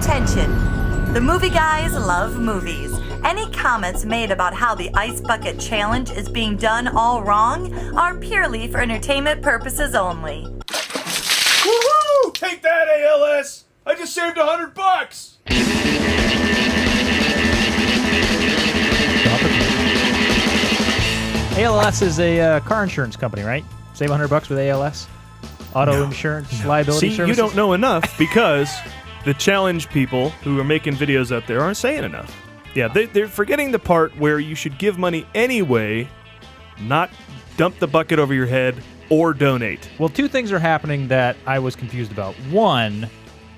Attention! The movie guys love movies. Any comments made about how the Ice Bucket Challenge is being done all wrong are purely for entertainment purposes only. Woohoo! Take that, ALS! I just saved $100! ALS is a car insurance company, right? Save $100 with ALS? Auto insurance, liability services? You don't know enough because the challenge people who are making videos out there aren't saying enough. Yeah, they're forgetting the part where you should give money anyway, not dump the bucket over your head or donate. Well, two things are happening that I was confused about. One,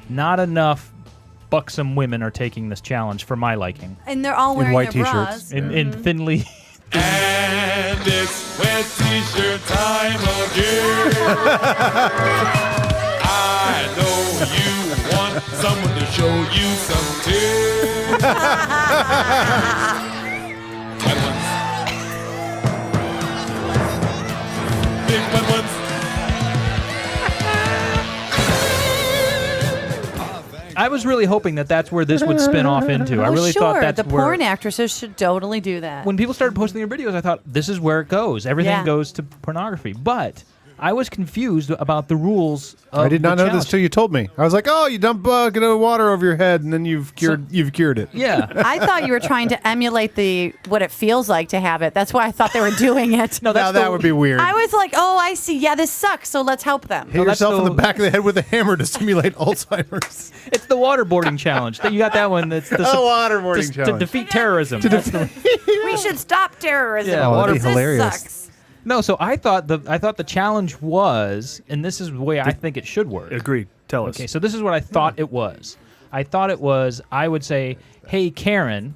not enough buxom women are taking this challenge for my liking. And they're all wearing white their t-shirts. bras. In thinly... And it's wet t-shirt time again. I know you want someone to show you some tits. Wet ones. Big wet ones. I was really hoping that that's where this would spin off into. I really thought that's the where... porn actresses should totally do that. When people started posting their videos, I thought, this is where it goes. Everything goes to pornography. But I was confused about the rules of I did not know challenge. this till you told me. I was like, oh, you dump a bucket of water over your head, and then you've cured it. Yeah. I thought you were trying to emulate what it feels like to have it. That's why I thought they were doing it. No, Now that would be weird. I was like, oh, I see. Yeah, this sucks, so let's help them. Hit yourself in the back of the head with a hammer to simulate Alzheimer's. It's the waterboarding challenge. You got that one. It's the waterboarding to challenge. defeat terrorism. We should stop terrorism. Yeah, that'd be This hilarious. sucks. No, so I thought the challenge was, and this is the way I think it should work. Agreed. Tell us. Okay, so this is what I thought it was. I thought it was, I would say, hey, Karen,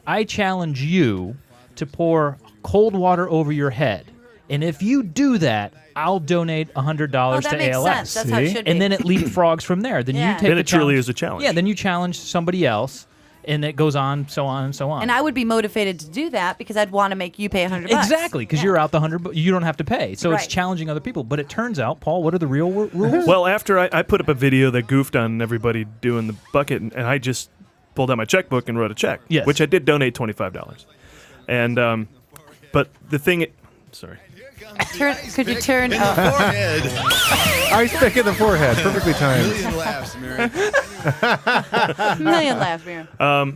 I challenge you to pour cold water over your head. And if you do that, I'll donate $100 that to makes ALS. sense. That's how it should be. And then it leapfrogs from there. Then Yeah. you take Then the it truly challenge- is a challenge. Yeah, then you challenge somebody else, and it goes on, so on, and so on. And I would be motivated to do that because I'd want to make you pay $100. Exactly, because you're out the $100. You don't have to pay, so it's Right. challenging other people. But it turns out, Paul, what are the real rules? Well, after I put up a video that goofed on everybody doing the bucket, and I just pulled out my checkbook and wrote a check, Yes. which I did donate $25. And but the thing, sorry. Could you turn? Forehead. Ice pick in the forehead. Perfectly timed. Million laughs, Mary. Million laughs, Mira.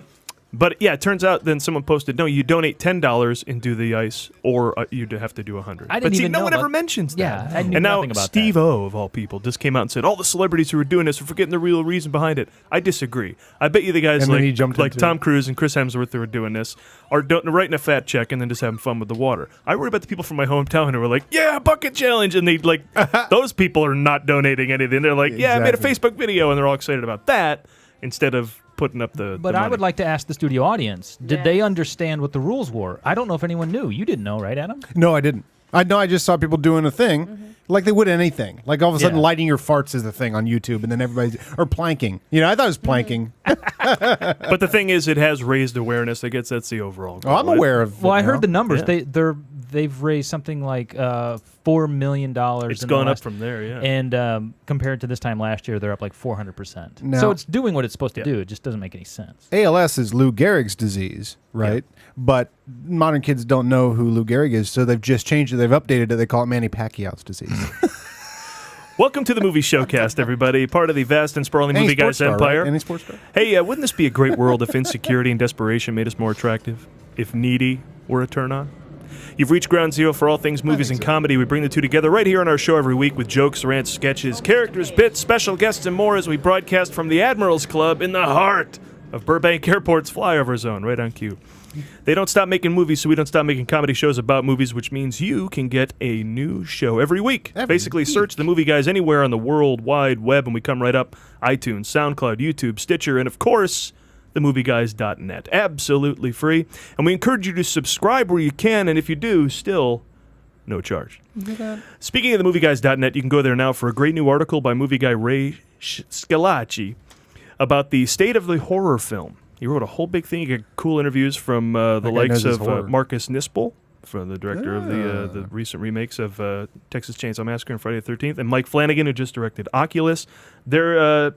But yeah, it turns out then someone posted, no, you donate $10 and do the ice, or you'd have to do $100. I didn't but see, even no know one ever about- mentions that. Yeah, I knew and now nothing about Steve that. O, of all people, just came out and said, all the celebrities who are doing this are forgetting the real reason behind it. I disagree. I bet you the guys And then he jumped like into Tom it. Cruise and Chris Hemsworth who are doing this are writing a fat check and then just having fun with the water. I worry about the people from my hometown who are like, yeah, bucket challenge, and they like those people are not donating anything. They're like, yeah, I made a Exactly. Facebook video, and they're all excited about that instead of putting up the But the I money. would like to ask the studio audience, did Yeah. they understand what the rules were? I don't know if anyone knew. You didn't know, right, Adam? No, I didn't. I know. I just saw people doing a thing like they would anything. Like all of a sudden, Yeah. lighting your farts is the thing on YouTube, and then everybody's or planking. You know, I thought it was planking. But the thing is, it has raised awareness. I guess that's the overall goal. Oh, I'm aware of. Well, it I now. heard the numbers. Yeah. They've raised something like $4 million. It's in the gone up last- from there, yeah. And compared to this time last year, they're up like 400%. Now- So it's doing what it's supposed to Yeah. do. It just doesn't make any sense. ALS is Lou Gehrig's disease, right? But modern kids don't know who Lou Gehrig is, so they've just changed it. They've updated it. They call it Manny Pacquiao's disease. Welcome to the movie Showcast, everybody. Part of the vast and sprawling Any movie sports guys star, empire. right? Any sports star? Hey, wouldn't this be a great world if insecurity and desperation made us more attractive? If needy were a turn on? You've reached ground zero for all things movies and comedy. We bring the two together right here on our show every week with jokes, rants, sketches, characters, bits, special guests, and more as we broadcast from the Admiral's Club in the heart of Burbank Airport's flyover zone, right on cue. They don't stop making movies, so we don't stop making comedy shows about movies, which means you can get a new show every week. Basically, search the Movie Guys anywhere on the World Wide Web, and we come right up. iTunes, SoundCloud, YouTube, Stitcher, and of course, themovieguys.net. Absolutely free. And we encourage you to subscribe where you can, and if you do, still no charge. Speaking of themovieguys.net, you can go there now for a great new article by movie guy Ray Scalacci about the state of the horror film. He wrote a whole big thing. You get cool interviews from the guy likes knows his of horror. Marcus Nispel, from the director of the recent remakes of Texas Chainsaw Massacre and Friday the 13th, and Mike Flanagan, who just directed Oculus. They're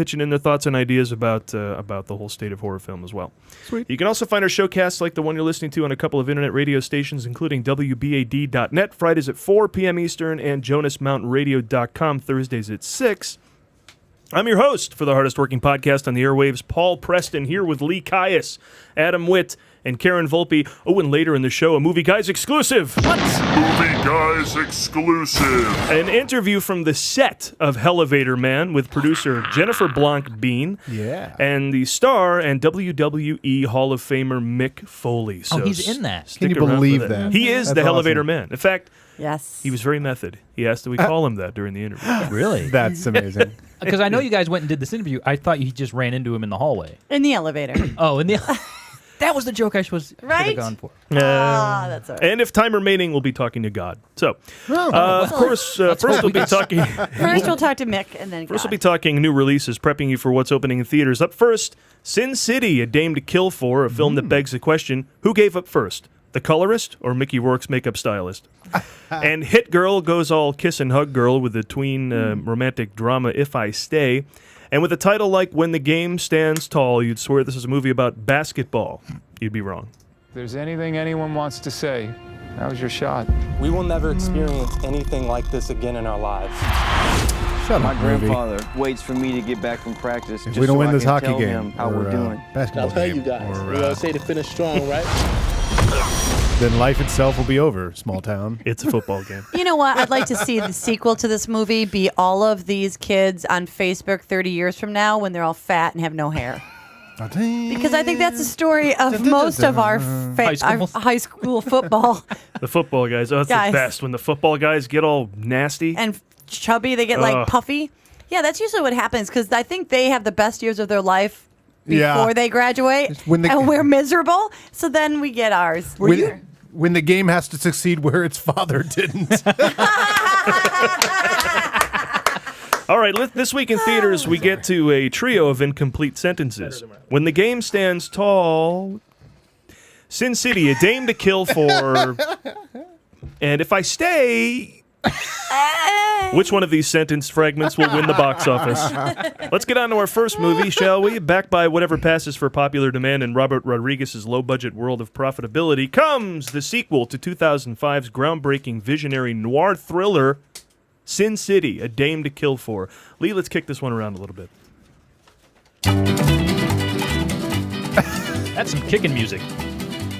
pitching in their thoughts and ideas about the whole state of horror film as well. Sweet. You can also find our showcasts like the one you're listening to on a couple of internet radio stations, including WBAD.net, Fridays at 4 p.m. Eastern, and JonasMountainRadio.com, Thursdays at 6. I'm your host for the hardest working podcast on the airwaves, Paul Preston, here with Lee Caius, Adam Witt, and Karen Volpe. Oh, and later in the show, a Movie Guys exclusive. Movie Guys exclusive. An interview from the set of Hellevator Man with producer Jennifer Blanc-Biehn and the star and WWE Hall of Famer Mick Foley. So he's in that. stick Can you around for believe that? He is That's the Hellevator awesome. Man. In fact, Yes. he was very method. He asked that we call him that during the interview. Really? That's amazing. Because I know you guys went and did this interview. I thought you just ran into him in the hallway. In the elevator. Oh, in the... That was the joke I should have Right? gone for. That's all right. And if time remaining, we'll be talking to God. So, of course, first we'll be talking... First, we'll talk to Mick, and then First, God. we'll be talking new releases, prepping you for what's opening in theaters. Up first, Sin City, A Dame to Kill For, a film that begs the question, who gave up first, the colorist or Mickey Rourke's makeup stylist? And Hit Girl goes all kiss and hug girl with the tween romantic drama If I Stay. And with a title like When the Game Stands Tall, you'd swear this is a movie about basketball. You'd be wrong. If there's anything anyone wants to say, that was your shot. We will never experience anything like this again in our lives. Shut My up, movie. grandfather waits for me to get back from practice If just we don't so win I this can hockey tell game him how or we're doing. basketball I'll tell game, you guys. or, We always say to finish strong, right? then life itself will be over, small town. It's a football game. You know what? I'd like to see the sequel to this movie be all of these kids on Facebook 30 years from now when they're all fat and have no hair. Because I think that's the story of most of our high school football. The football guys. Oh, that's Guys. the best. When the football guys get all nasty. And chubby, they get like puffy. Yeah, that's usually what happens because I think they have the best years of their life before they graduate, and we're miserable. So then we get ours. When the game has to succeed where its father didn't. All right, this week in theaters, we get to a trio of incomplete sentences. When the game stands tall, Sin City, A Dame to Kill For, and If I Stay... Which one of these sentence fragments will win the box office? Let's get on to our first movie, shall we? Backed by whatever passes for popular demand in Robert Rodriguez's low-budget world of profitability comes the sequel to 2005's groundbreaking visionary noir thriller, Sin City, A Dame to Kill For. Lee, let's kick this one around a little bit. That's some kicking music.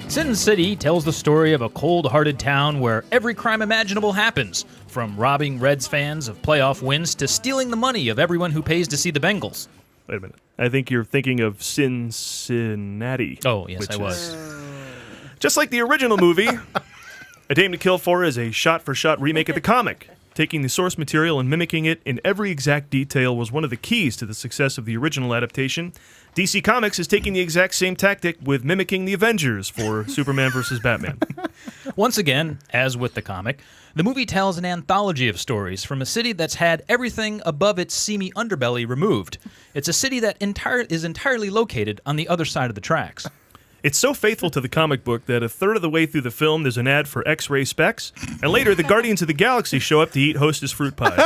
Sin City tells the story of a cold-hearted town where every crime imaginable happens, from robbing Reds fans of playoff wins to stealing the money of everyone who pays to see the Bengals. Wait a minute. I think you're thinking of Cincinnati. Oh, yes, I was. Just like the original movie, A Dame to Kill For is a shot-for-shot remake of the comic. Taking the source material and mimicking it in every exact detail was one of the keys to the success of the original adaptation. DC Comics is taking the exact same tactic with mimicking the Avengers for Superman vs. Batman. Once again, as with the comic, the movie tells an anthology of stories from a city that's had everything above its seamy underbelly removed. It's a city that is entirely located on the other side of the tracks. It's so faithful to the comic book that a third of the way through the film, there's an ad for X-ray specs, and later the Guardians of the Galaxy show up to eat Hostess fruit pie.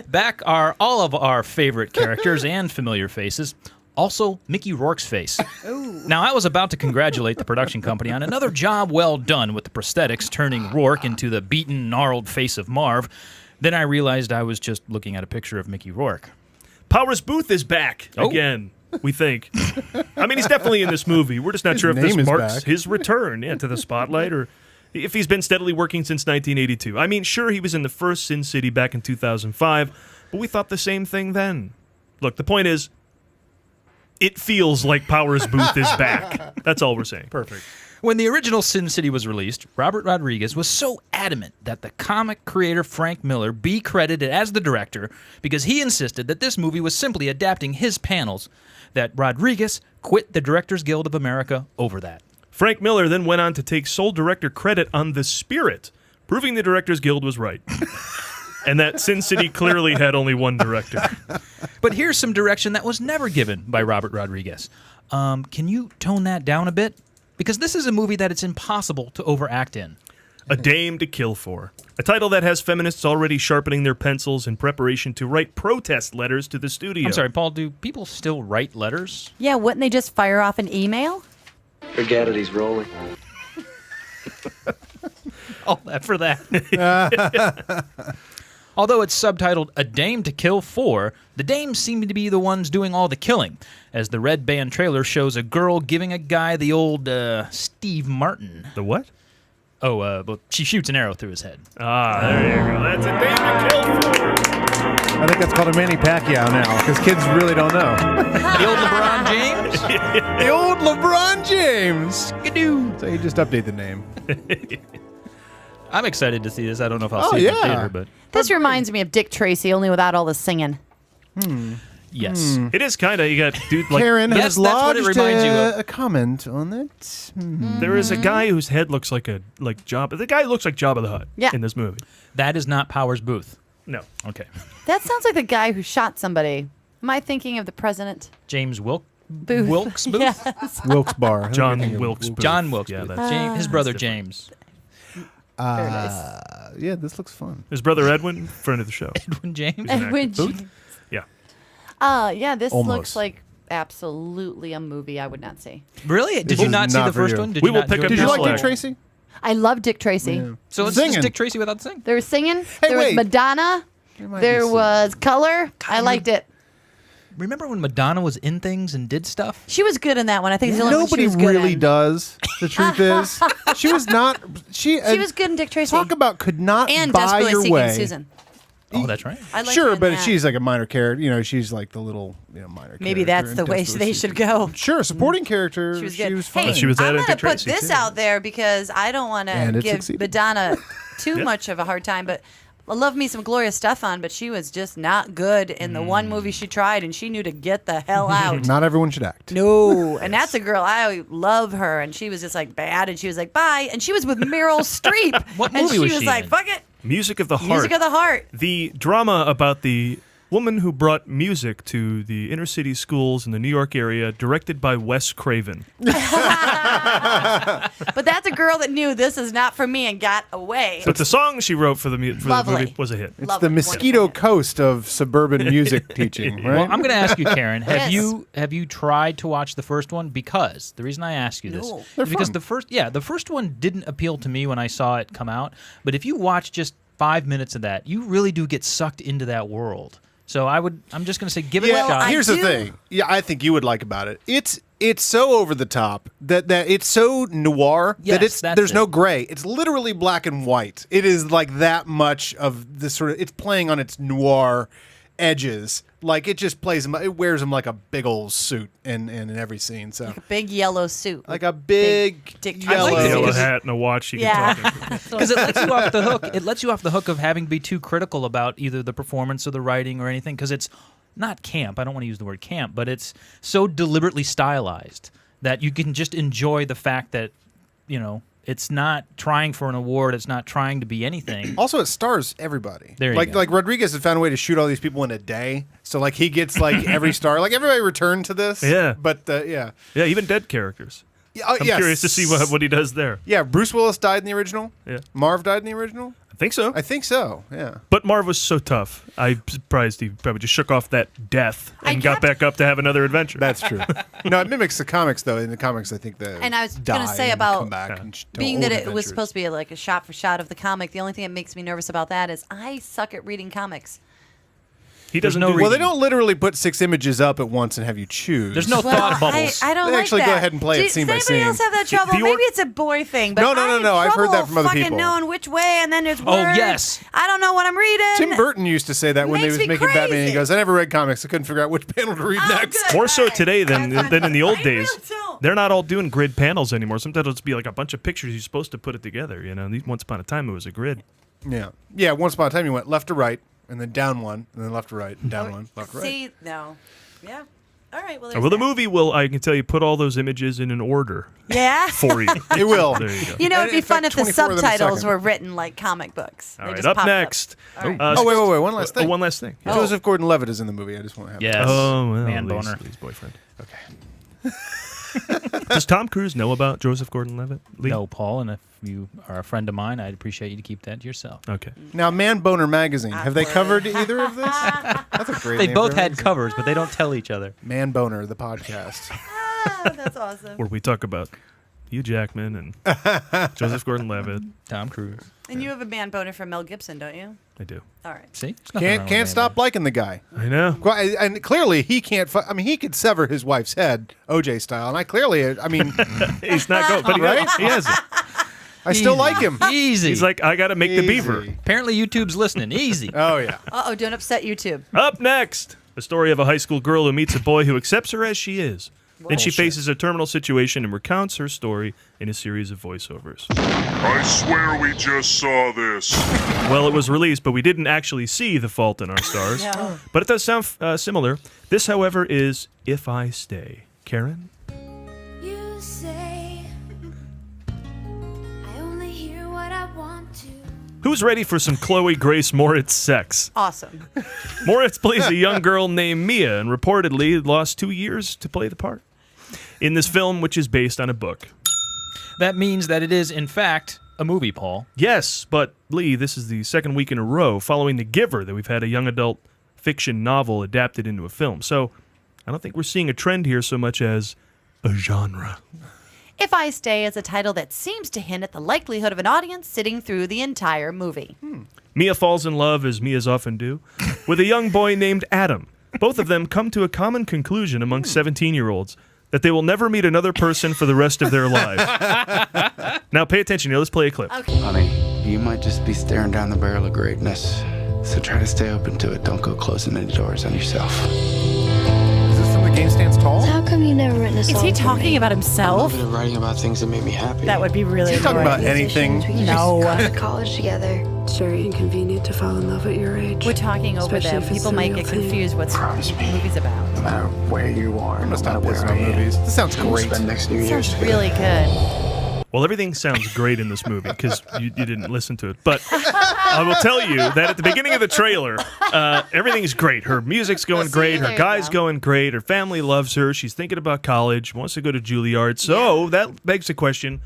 Back are all of our favorite characters and familiar faces. Also, Mickey Rourke's face. Now, I was about to congratulate the production company on another job well done with the prosthetics turning Rourke into the beaten, gnarled face of Marv. Then I realized I was just looking at a picture of Mickey Rourke. Powers Booth is back again. We think. I mean, he's definitely in this movie. We're just not sure if this marks his return to the spotlight or if he's been steadily working since 1982. I mean, sure, he was in the first Sin City back in 2005, but we thought the same thing then. Look, the point is, it feels like Powers Booth is back. That's all we're saying. Perfect. When the original Sin City was released, Robert Rodriguez was so adamant that the comic creator Frank Miller be credited as the director because he insisted that this movie was simply adapting his panels, that Rodriguez quit the Directors Guild of America over that. Frank Miller then went on to take sole director credit on The Spirit, proving the Directors Guild was right. And that Sin City clearly had only one director. But here's some direction that was never given by Robert Rodriguez. Can you tone that down a bit? Because this is a movie that it's impossible to overact in. A Dame to Kill For. A title that has feminists already sharpening their pencils in preparation to write protest letters to the studio. I'm sorry, Paul, do people still write letters? Yeah, wouldn't they just fire off an email? Forget it, he's rolling. All that for that. Although it's subtitled A Dame to Kill For, the dames seem to be the ones doing all the killing, as the red band trailer shows a girl giving a guy the old Steve Martin. The what? Oh, well, she shoots an arrow through his head. Ah, there you go. That's A Dame to Kill For. I think that's called a Manny Pacquiao now, because kids really don't know. The old LeBron James? The old LeBron James. Skidoo. So you just update the name. I'm excited to see this. I don't know if I'll see it in the theater, but This reminds me of Dick Tracy, only without all the singing. yes. It is kind of, you got dude like Karen Yes, has that's what it lodged reminds you of. a comment on that. there is a guy whose head looks like Jabba. The guy looks like Jabba the Hutt in this movie. That is not Powers Booth. No. Okay. That sounds like the guy who shot somebody. Am I thinking of the president? James Booth. Wilkes Booth? Yes. Wilkes Bar. John Wilkes Booth. John Wilkes Yeah, Booth. that's His brother James. Very nice. Yeah, this looks fun. his brother Edwin, friend of the show. Edwin James. He's an actor. Edwin Booth? James. Yeah. Yeah, this Almost. looks like absolutely a movie I would not see. Really? Did This you is not see not the for first you. one? We you will not pick enjoy up Did the you your first like slack. Dick Tracy? I love Dick Tracy. Yeah. So it's Singing. just Dick Tracy without the sing? There was singing. Hey, there was wait. Madonna. There was color. I liked it. Remember when Madonna was in things and did stuff? She was good in that one. I think it's the only Nobody one she was good really in. does. The truth is, she was not. She was good in Dick Tracy. Talk about could not and buy Desperately your Seeking way. Susan. Oh, that's right. I liked her Sure, in but that. she's like a minor character. You know, she's like the little minor. Maybe character that's in the way Desperately they Seeking. should go. Sure, supporting character. She was good. fine. Hey, She was I'm that in going to Dick put Tracy, this too. out there because I don't want And to it give succeeded. Madonna too much of a hard time, but I love me some Gloria Stefan, but she was just not good in the one movie she tried, and she knew to get the hell out. Not everyone should act. No, and that's a girl I love her, and she was just like bad, and she was like bye, and she was with Meryl Streep. What and movie she was was she like in? fuck it, Music of the Heart. Music of the Heart. The drama about the woman who brought music to the inner city schools in the New York area, directed by Wes Craven. But that's a girl that knew this is not for me and got away. But the song she wrote for the Lovely. movie was a hit. It's Lovely, the mosquito wonderful. coast of suburban music teaching, right? Well, I'm going to ask you, Karen. Have Yes. you tried to watch the first one? Because the reason I ask you this No. is because the first one didn't appeal to me when I saw it come out. But if you watch just 5 minutes of that, you really do get sucked into that world. So I'm just going to say, give it a shot. Here's the do. thing. Yeah, I think you would like about it. It's so over the top that it's so noir Yes, that that's there's no it. gray. It's literally black and white. It is like that much of this sort of. It's playing on its noir edges. Like it just plays them. It wears them like a big old suit in every scene. So Big yellow suit. like a big Dick Tracy. yellow. I like it. Yellow Because- hat and a watch. You Yeah. can talk. Because it lets you off the hook. It lets you off the hook of having to be too critical about either the performance or the writing or anything. Because it's not camp. I don't want to use the word camp, but it's so deliberately stylized that you can just enjoy the fact that, it's not trying for an award. It's not trying to be anything. Also, it stars everybody. There you like go. like Rodriguez has found a way to shoot all these people in a day. So like he gets like every star. Like everybody returned to this. Yeah. But yeah. Yeah, even dead characters. I'm Curious to see what he does there. Yeah, Bruce Willis died in the original. Yeah. Marv died in the original. I think so. I think so. Yeah. But Marv was so tough. I'm surprised he probably just shook off that death and got kept- back up to have another adventure. That's true. No, it mimics the comics though. In the comics, I think the And I was gonna die say and about come back and tell being old that it adventures. was supposed to be like a shot for shot of the comic. The only thing that makes me nervous about that is I suck at reading comics. He doesn't no do Well, they don't literally put 6 images up at once and have you choose. There's no thought bubbles. I don't They like actually that. go ahead and play it scene by Does anybody else scene. have that trouble? The or- Maybe it's a boy thing, but No, no, I no, have no, I've heard that trouble from other fucking people. knowing which way, and then there's Oh, words. yes. I don't know what I'm reading. Tim Burton used to say that when they Makes was me making Batman. He crazy. goes, "I never read comics. I couldn't figure out which panel to read Oh, next." good. More so Right. today than in the old I days. really don't. They're not all doing grid panels anymore. Sometimes it'll just be like a bunch of pictures you're supposed to put it together. Once upon a time it was a grid. Yeah, yeah. Once upon a time, you went left to right, and then down one, and then left to right, and down one, left to right. See, no. Yeah. All right. Well, Well, the that. movie will, I can tell you, put all those images in an order Yeah. for you. It will. There you go. You know, And it'd be in fun fact, if the 24 of them a subtitles second. were written like comic books. All They right, just up popped next. All right. Oh, wait, one last thing. One last thing. Oh. Joseph Gordon-Levitt is in the movie. I just want to have Yes. Oh, well, Man Lee's- boner. Lee's boyfriend. Okay. Does Tom Cruise know about Joseph Gordon-Levitt? Lee? No, Paul, and if you are a friend of mine, I'd appreciate you to keep that to yourself. Okay. Now, Man Boner Magazine, have they covered either of this? That's a great They name both for a had magazine. covers, but they don't tell each other. Man Boner, the podcast. That's awesome. Where we talk about Hugh Jackman and Joseph Gordon-Levitt. Tom Cruise. And you have a man boner for Mel Gibson, don't you? I do. All right. See? There's nothing wrong with Can't stop that. liking the guy. I know. And clearly he can't. I mean, he could sever his wife's head, OJ style. And I mean, He's not going, but Right? he has it. I still like him. Easy. He's like, I got to make the beaver. Easy. Apparently YouTube's listening. Easy. Oh yeah. Uh-oh, don't upset YouTube. Up next, the story of a high school girl who meets a boy who accepts her as she is. Then she faces a terminal situation and recounts her story in a series of voiceovers. I swear we just saw this. Well, it was released, but we didn't actually see The Fault in Our Stars. No. But it does sound similar. This, however, is If I Stay. Karen? You say I only hear what I want to. Who's ready for some Chloe Grace Moritz sex? Awesome. Moritz plays a young girl named Mia and reportedly lost 2 years to play the part in this film, which is based on a book. That means that it is, in fact, a movie, Paul. Yes, but Lee, this is the second week in a row following The Giver that we've had a young adult fiction novel adapted into a film. So I don't think we're seeing a trend here so much as a genre. If I Stay is a title that seems to hint at the likelihood of an audience sitting through the entire movie. Mia falls in love, as Mias often do, with a young boy named Adam. Both of them come to a common conclusion among 17-year-olds that they will never meet another person for the rest of their lives. Now pay attention here. Let's play a clip. Honey, you might just be staring down the barrel of greatness. So try to stay open to it. Don't go closing any doors on yourself. Is this from The Game Stands Tall? How come you never written a song Is he for talking me? about himself? I'm writing about things that made me happy. That would be really Is he talking annoying. about anything? We could No. just go to college together. It's very inconvenient to fall in love at your age. We're talking over Especially them. if it's People the might real get thing. confused what Promise the me. movie's about. No matter where you are, I'm no gonna matter stop where listening I to am. movies. This sounds We'll great. spend next New Year's Sounds together. really good. Well, everything sounds great in this movie because you didn't listen to it. But I will tell you that at the beginning of the trailer, everything's great. Her music's going great. there Her you guy's go. going great. Her family loves her. She's thinking about college, wants to go to Juilliard. So that begs the question,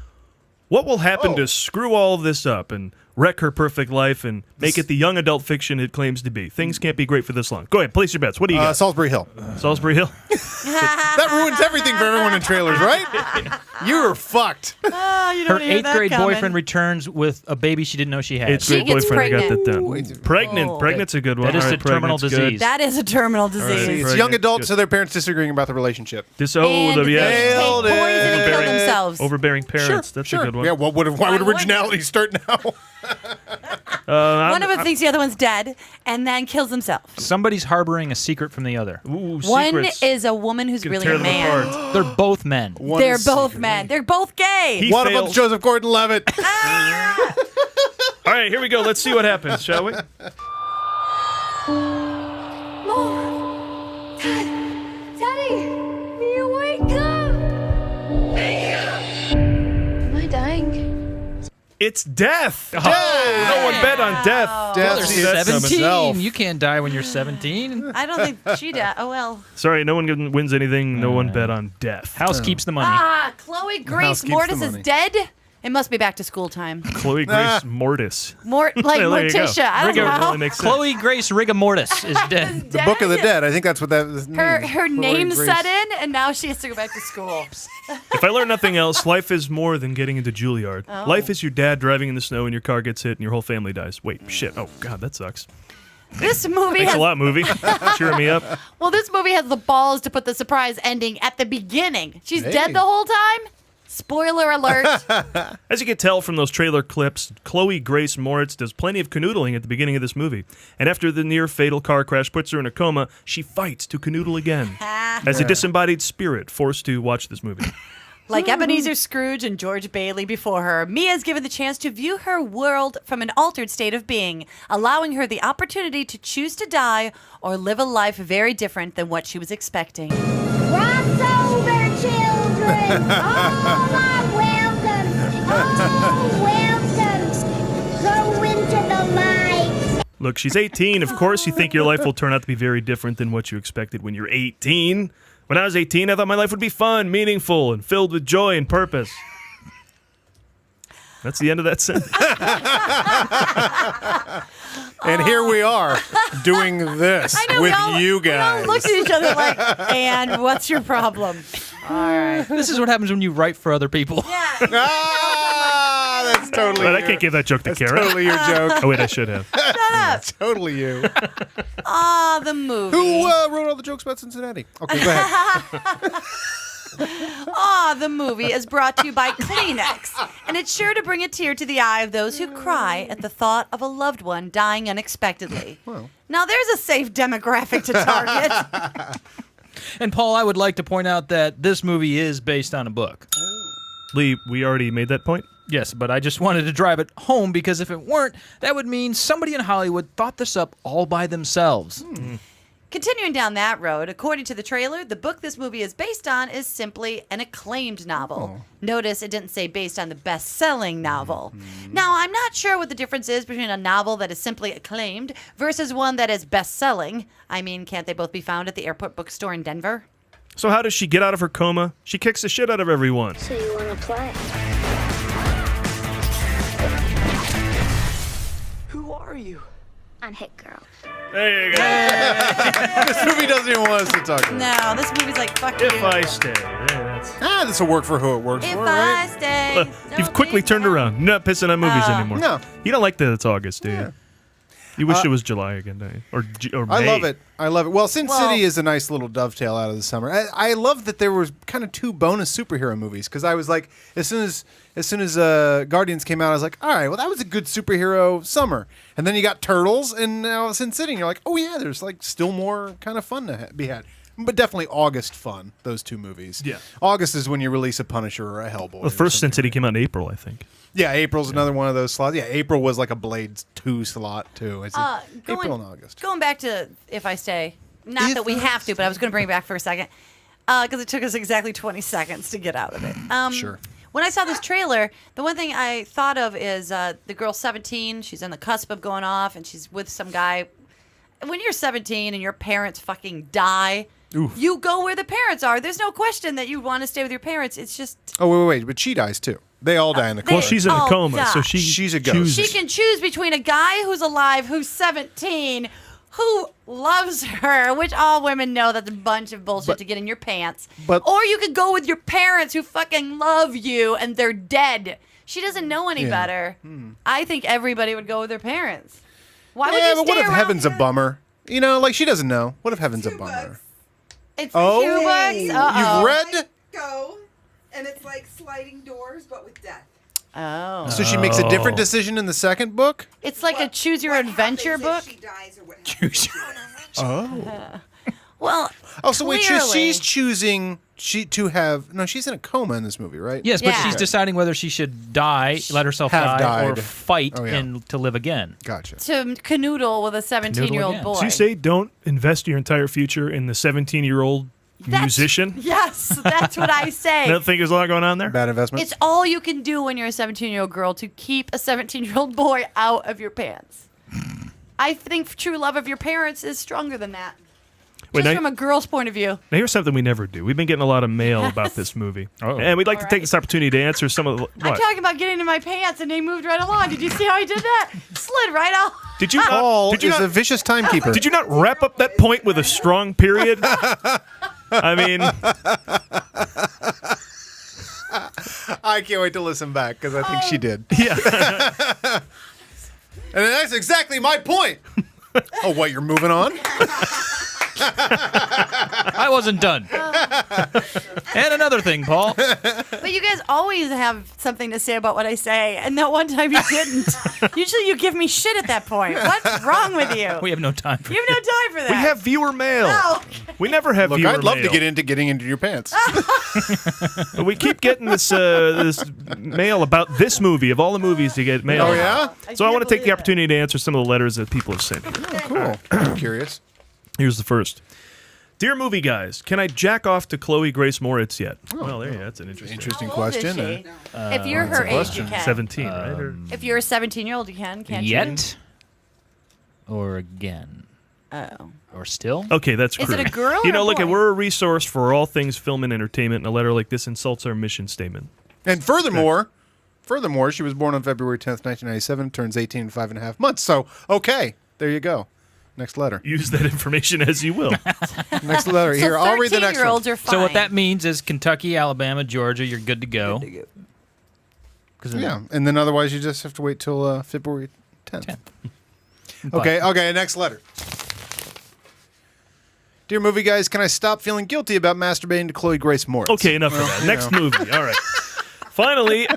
what will happen to screw all of this up and wreck her perfect life and make it the young adult fiction it claims to be? Things can't be great for this long. Go ahead, place your bets. What do you got? Salisbury Hill. Salisbury Hill? That ruins everything for everyone in trailers, right? You're fucked. Oh, you Her 8th grade boyfriend returns with a baby she didn't know she had. It's great gets boyfriend. I got that pregnant. down. Pregnant. Oh. Pregnant's a good one. That is All a terminal pregnant's good. disease. That is a terminal disease. right. It's Pregnant, young adults, good. so their parents disagreeing about the relationship. And they yeah. take Nailed it. poison and kill Overbearing. themselves. Overbearing parents. That's a good one. Yeah, why would wouldn't originality start now? One of them thinks the other one's dead and then kills himself. Somebody's harboring a secret from the other. Ooh, One secrets. is a woman who's Could really tear a them man. apart. They're both men. One They're is both secret. men. They're both gay. He One of fails. them's Joseph Gordon-Levitt. All right, here we go. Let's see what happens, shall we? Daddy, Mia, wake up! Am I dying? It's death. Oh, no one bet on death. Death. See, that's coming. 17. You can't die when you're 17. I don't think she died. Oh, well. Sorry, no one wins anything. No one bet on death. House keeps the money. Ah, Chloe House Grace keeps Mortis the is money. dead? It must be back to school time. Chloe Grace Mortis. Like There you go. Morticia. I don't Rigor know. really makes sense. Chloe Grace Rigor Mortis is dead. The Book of the Dead. I think that's what that is. Her name set in, and now she has to go back to school. If I learn nothing else, life is more than getting into Juilliard. Oh. Life is your dad driving in the snow and your car gets hit and your whole family dies. Wait, shit. Oh, God, that sucks. This movie Thanks has a lot, movie. Cheering me up. Well, this movie has the balls to put the surprise ending at the beginning. She's Hey. dead the whole time? Spoiler alert. As you can tell from those trailer clips, Chloe Grace Moritz does plenty of canoodling at the beginning of this movie. And after the near-fatal car crash puts her in a coma, she fights to canoodle again. As a disembodied spirit forced to watch this movie. Like Ebenezer Scrooge and George Bailey before her, Mia's given the chance to view her world from an altered state of being, allowing her the opportunity to choose to die or live a life very different than what she was expecting. Crossover children! All are welcome! All welcome! Go into the light! Look, she's 18. Of course you think your life will turn out to be very different than what you expected when you're 18. When I was 18, I thought my life would be fun, meaningful, and filled with joy and purpose. That's the end of that sentence. And here we are doing this with you We all guys. looked at each other like, and what's your problem? All right. This is what happens when you write for other people. Ah, that's totally But I you. can't give that joke to That's Kara. totally your joke. Oh, wait, I should have. Shut up. Totally you. The movie. Who wrote all the jokes about Cincinnati? Okay, go ahead. The movie is brought to you by Kleenex, and it's sure to bring a tear to the eye of those who cry at the thought of a loved one dying unexpectedly. Now, there's a safe demographic to target. And Paul, I would like to point out that this movie is based on a book. Lee, we already made that point. Yes, but I just wanted to drive it home because if it weren't, that would mean somebody in Hollywood thought this up all by themselves. Continuing down that road, according to the trailer, the book this movie is based on is simply an acclaimed novel. Notice it didn't say based on the best-selling novel. Now, I'm not sure what the difference is between a novel that is simply acclaimed versus one that is best-selling. I mean, can't they both be found at the airport bookstore in Denver? So how does she get out of her coma? She kicks the shit out of everyone. So you want to play? Who are you? I'm Hit Girl. There you go. This movie doesn't even want us to talk about it. No, this movie's like, fuck If you. I stay. That's... This will work for who it works If for, I right? stay. Look, you've quickly turned around. You're not pissing on movies anymore. No. You don't like that it's August, do you? You wish it was July again, don't you? Or May. I love it. I love it. Well, Sin City is a nice little dovetail out of the summer. I love that there was kind of two bonus superhero movies because I was like, as soon as Guardians came out, I was like, all right, well, that was a good superhero summer. And then you got Turtles and now Sin City, and you're like, oh yeah, there's like still more kind of fun to be had. But definitely August fun, those two movies. Yeah. August is when you release a Punisher or a Hellboy. The first Sin City came out in April, I think. Yeah, April's another one of those slots. Yeah, April was like a Blade 2 slot, too. April and August. Going back to If I Stay, not that we have to, but I was going to bring it back for a second because it took us exactly 20 seconds to get out of it. Sure. When I saw this trailer, the one thing I thought of is the girl's 17. She's on the cusp of going off, and she's with some guy. When you're 17 and your parents fucking die, you go where the parents are. There's no question that you want to stay with your parents. It's just... Oh, wait. But she dies, too. They all die in the coma. Well, she's in a coma, so die. she's a ghost. chooses. She can choose between a guy who's alive, who's 17, who loves her, which all women know that's a bunch of bullshit to get in your pants. Or you could go with your parents who fucking love you and they're dead. She doesn't know any better. I think everybody would go with their parents. Why would you but stay what if around Heaven's here? a bummer? You know, like she doesn't know. What if Heaven's a bummer? It's Oh, $2. Uh-oh. you've read? Go, and it's like sliding doors, but with death. Oh. So she makes a different decision in the second book? It's like a choose your adventure book. She dies or what Choose your adventure. Well, Oh, so wait, clearly. she's choosing to have... No, she's in a coma in this movie, right? Yes, but Yeah. she's deciding whether she should die, let herself Have die, or died. fight Oh, yeah. and to live again. Gotcha. to canoodle with a 17-year-old again. boy. So you say don't invest your entire future in the 17-year-old musician? Yes, that's what I say. I don't think there's a lot going on there? Bad investment? It's all you can do when you're a 17-year-old girl to keep a 17-year-old boy out of your pants. I think true love of your parents is stronger than that. Wait, Just now- from a girl's point of view. Now, here's something we never do. We've been getting a lot of mail about this movie. And we'd like to take this opportunity to answer some of the... I'm What? talking about getting in my pants, and they moved right along. Did you see how I did that? Slid right off. Did you Paul did you is not, a vicious timekeeper. Did you not wrap up that point with a strong period? I mean... I can't wait to listen back, because I think she did. Yeah. And that's exactly my point. Oh, what, you're moving on? I wasn't done. And another thing, Paul. But you guys always have something to say about what I say, and that one time you didn't. Usually you give me shit at that point. What's wrong with you? We have no time for You have no time for that. We have viewer mail. Oh, We never have Look, viewer I'd love to mail. get into getting into your pants. But we keep getting this this mail about this movie, of all the movies to get mail. Oh, yeah? So I want to take the opportunity to answer some of the letters that people have sent. Cool. I'm curious. Here's the first. Dear movie guys, can I jack off to Chloe Grace Moritz yet? Well, there you go. That's an interesting How old is question. she? If you're her age, you can. 17, right? Or- If you're a 17-year-old, you can, can't you? Yet or again? Oh. Or still? Okay, that's Is crude. it a girl You or know, a look, boy? we're a resource for all things film and entertainment, and a letter like this insults our mission statement. And furthermore, she was born on February 10th, 1997, turns 18 in 5.5 months. So, okay, there you go. Next letter. Use that information as you will. Next letter. So Here, I'll read the next one. 13-year-olds are fine. So what that means is Kentucky, Alabama, Georgia, you're good to go. Yeah, and then otherwise you just have to wait till February 10th. Okay, next letter. Dear movie guys, can I stop feeling guilty about masturbating to Chloe Grace Moritz? Okay, enough of that. Next movie. All right. Finally,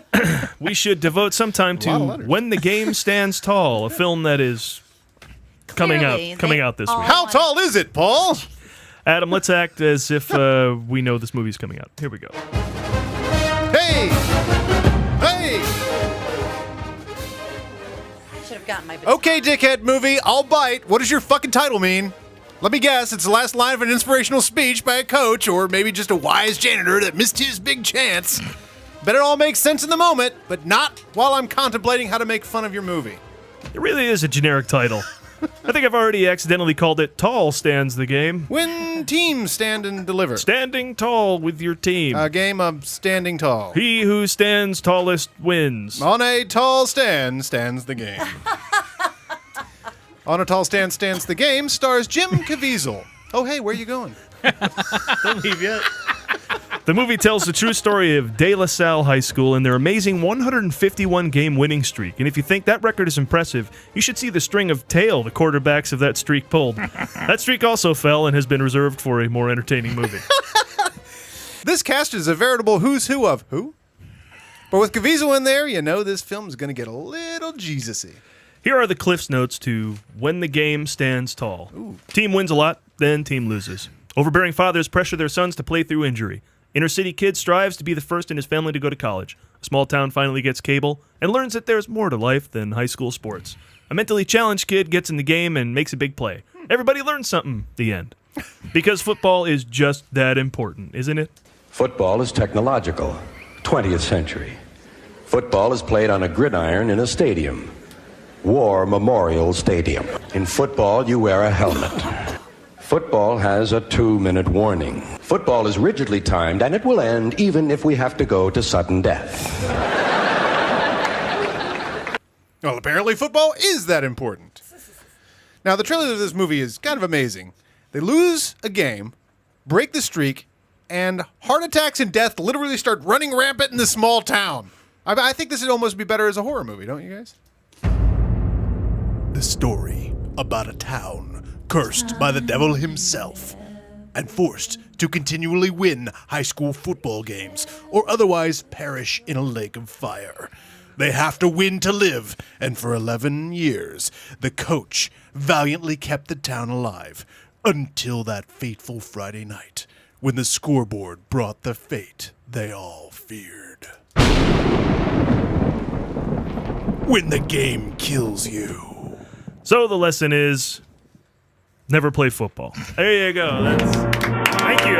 we should devote some time to When the Game Stands Tall, a film that is coming out this week. How tall is it, Paul? Adam, let's act as if we know this movie's coming out. Here we go. Hey! Hey! I should have gotten my. Okay, dickhead movie, I'll bite. What does your fucking title mean? Let me guess, it's the last line of an inspirational speech by a coach, or maybe just a wise janitor that missed his big chance. Bet it all makes sense in the moment, but not while I'm contemplating how to make fun of your movie. It really is a generic title. I think I've already accidentally called it Tall Stands the Game. When teams stand and deliver. Standing tall with your team. A game of standing tall. He who stands tallest wins. On a tall stand stands the game. On a tall stand stands the game stars Jim Caviezel. Oh, hey, where are you going? Don't leave yet. The movie tells the true story of De La Salle High School and their amazing 151-game winning streak. And if you think that record is impressive, you should see the string of tail the quarterbacks of that streak pulled. That streak also fell and has been reserved for a more entertaining movie. This cast is a veritable who's who of who? But with Caviezel in there, you know this film is going to get a little Jesus-y. Here are the Cliff's Notes to When the Game Stands Tall. Ooh. Team wins a lot, then team loses. Overbearing fathers pressure their sons to play through injury. Inner city kid strives to be the first in his family to go to college. A small town finally gets cable and learns that there's more to life than high school sports. A mentally challenged kid gets in the game and makes a big play. Everybody learns something. The end. Because football is just that important, isn't it? Football is technological. 20th century. Football is played on a gridiron in a stadium. War Memorial Stadium. In football, you wear a helmet. Football has a 2-minute warning. Football is rigidly timed, and it will end even if we have to go to sudden death. Well, apparently football is that important. Now, the trailer of this movie is kind of amazing. They lose a game, break the streak, and heart attacks and death literally start running rampant in this small town. I think this would almost be better as a horror movie, don't you guys? The story about a town cursed by the devil himself and forced to continually win high school football games or otherwise perish in a lake of fire. They have to win to live, and for 11 years, the coach valiantly kept the town alive until that fateful Friday night when the scoreboard brought the fate they all feared. When the game kills you. So the lesson is, never play football. There you go. Thank you.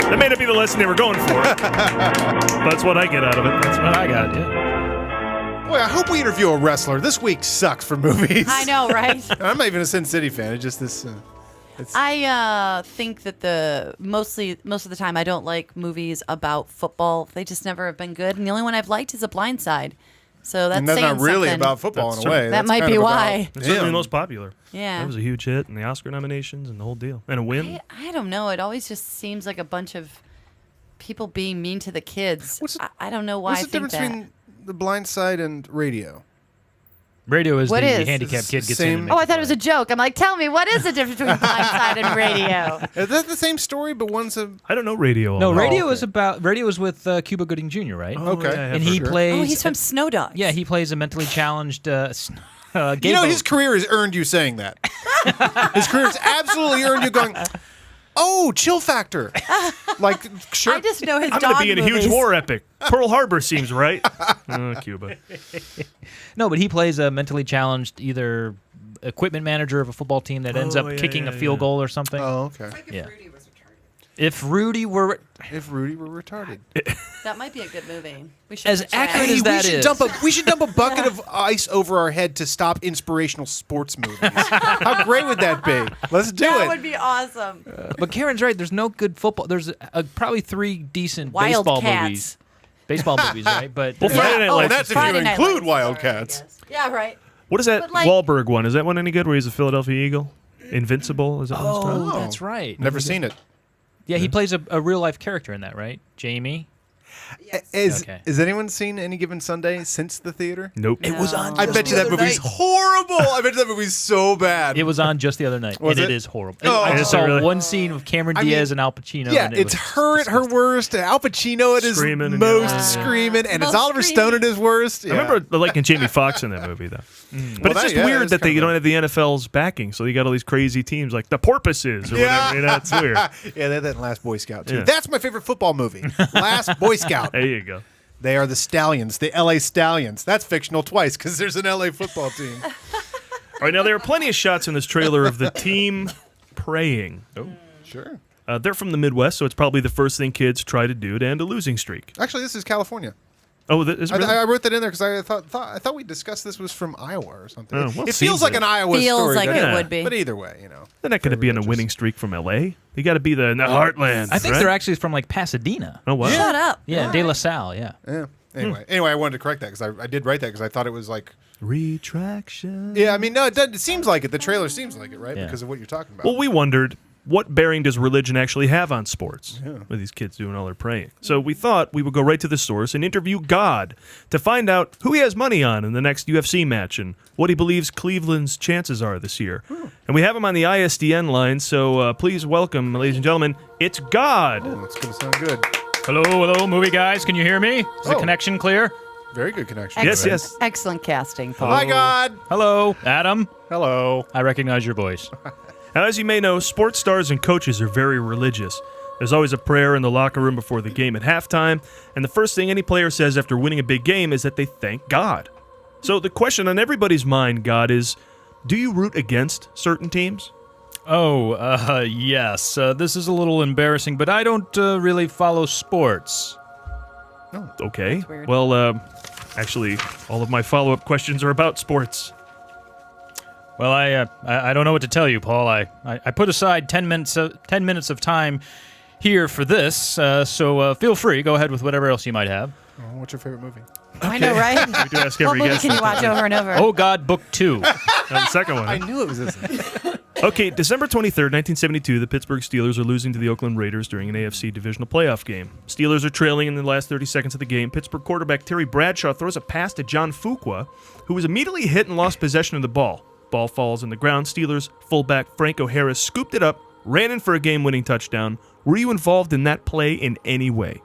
That may not be the lesson they were going for. That's what I get out of it. That's what I got, yeah. Boy, I hope we interview a wrestler. This week sucks for movies. I know, right? I'm not even a Sin City fan. It's just this. I think that most of the time I don't like movies about football. They just never have been good. And the only one I've liked is A Blind Side. So that's and that's saying not really something. about football in a way. That That's might kind be of why. It's certainly the most popular. Yeah. That was a huge hit, and the Oscar nominations, and the whole deal. And a win. I don't know. It always just seems like a bunch of people being mean to the kids. I don't know why What's I the think difference that. between The Blind Side and Radio? Radio is What the is? handicapped kid gets Same- in. And Oh, makes I thought it was a joke. I'm like, tell me, what is the difference between Blind Side and Radio? Is that the same story, but one's a... I don't know Radio. No, all that. Radio is about. Radio is with Cuba Gooding Jr., right? Oh, Okay. yeah, and for he sure. plays. Oh, he's from Snow Dogs. Yeah, he plays a mentally challenged. Gay You know, boat. his career has earned you saying that. His career has absolutely earned you going, oh, chill factor. Like, sure. I just know his I'm dog going to be in a huge movies. war epic. Pearl Harbor seems right. Cuba. No, but he plays a mentally challenged either equipment manager of a football team that ends Oh, up yeah, kicking yeah, a field yeah. goal or something. Oh, okay. Yeah. If Rudy were retarded. That might be a good movie. We should As accurate as that is. We should dump a bucket of ice over our head to stop inspirational sports movies. How great would that be? Let's do it. That would be awesome. But Karen's right. There's no good football. There's probably 3 decent Wildcats. baseball movies. Baseball movies, right? But Well, Friday Night Lights. that's if you include Wildcats. Yeah, right. What is that But, like- Wahlberg one? Is that one any good? Where he's a Philadelphia Eagle? Invincible? Is that what it's called? Oh, that's right. Never seen it. Yeah, he plays a real life character in that, right? Jamie. Has anyone seen Any Given Sunday since the theater? Nope. It was on. I bet you that movie's horrible. I bet you that movie's so bad. It was on just the other night, Was and it? it is horrible. Oh. I just Is it saw really? one scene of Cameron I mean, Diaz and Al Pacino. Yeah, and it's her at her worst, Al Pacino at his Screaming and most yelling. screaming, and it's Most Oliver screaming. Stone at his worst. I remember liking Jamie Foxx in that movie, though. But Well, it's just that- yeah, weird it's that kind they of don't have the NFL's backing, so you got all these crazy teams like the Porpoises or whatever. You know, it's weird. Yeah, they had that in Last Boy Scout, too. Yeah. That's my favorite football movie. Last Boy Scout. There you go. They are the Stallions, the LA Stallions. That's fictional twice because there's an LA football team. All right, now there are plenty of shots in this trailer of the team praying. Oh, sure. They're from the Midwest, so it's probably the first thing kids try to do to end a losing streak. Actually, this is California. Oh, is it really? I wrote that in there because I thought we discussed this was from Iowa or something. Oh, well, it feels seems like like an Iowa Feels story. like doesn't it would be. But either way, you know. They're not going to be in a winning streak from L.A. You got to be in the heartland. I think right? they're actually from like Pasadena. Oh, wow. Shut up. Yeah, De La Salle. Yeah. Yeah. Anyway, I wanted to correct that because I did write that because I thought it was like. Retraction. Yeah, I mean, no, it seems like it. The trailer seems like it, right? Yeah. Because of what you're talking about. Well, we wondered, what bearing does religion actually have on sports with these kids doing all their praying? So we thought we would go right to the source and interview God to find out who he has money on in the next UFC match and what he believes Cleveland's chances are this year. And we have him on the ISDN line, so please welcome, ladies and gentlemen, it's God. Oh, it's going to sound good. Hello, movie guys. Can you hear me? Is the Oh. connection clear? Very good connection. Yes. Excellent casting, Paul. Hi, God. Hello, Adam. Hello. I recognize your voice. Now, as you may know, sports stars and coaches are very religious. There's always a prayer in the locker room before the game at halftime, and the first thing any player says after winning a big game is that they thank God. So the question on everybody's mind, God, is, do you root against certain teams? Oh, yes. This is a little embarrassing, but I don't really follow sports. Oh, okay. That's weird. Well, actually, all of my follow-up questions are about sports. Well, I don't know what to tell you, Paul. I put aside 10 minutes of time here for this, so feel free. Go ahead with whatever else you might have. Oh, what's your favorite movie? I know, right? We do ask What every movie guest. can you that. watch over and over? Oh, God, Book 2. The second one. I knew it was this. Okay, December 23rd, 1972, the Pittsburgh Steelers are losing to the Oakland Raiders during an AFC divisional playoff game. Steelers are trailing in the last 30 seconds of the game. Pittsburgh quarterback Terry Bradshaw throws a pass to John Fuqua, who was immediately hit and lost possession of the ball. Ball falls on the ground. Steelers fullback Franco Harris scooped it up, ran in for a game-winning touchdown. Were you involved in that play in any way?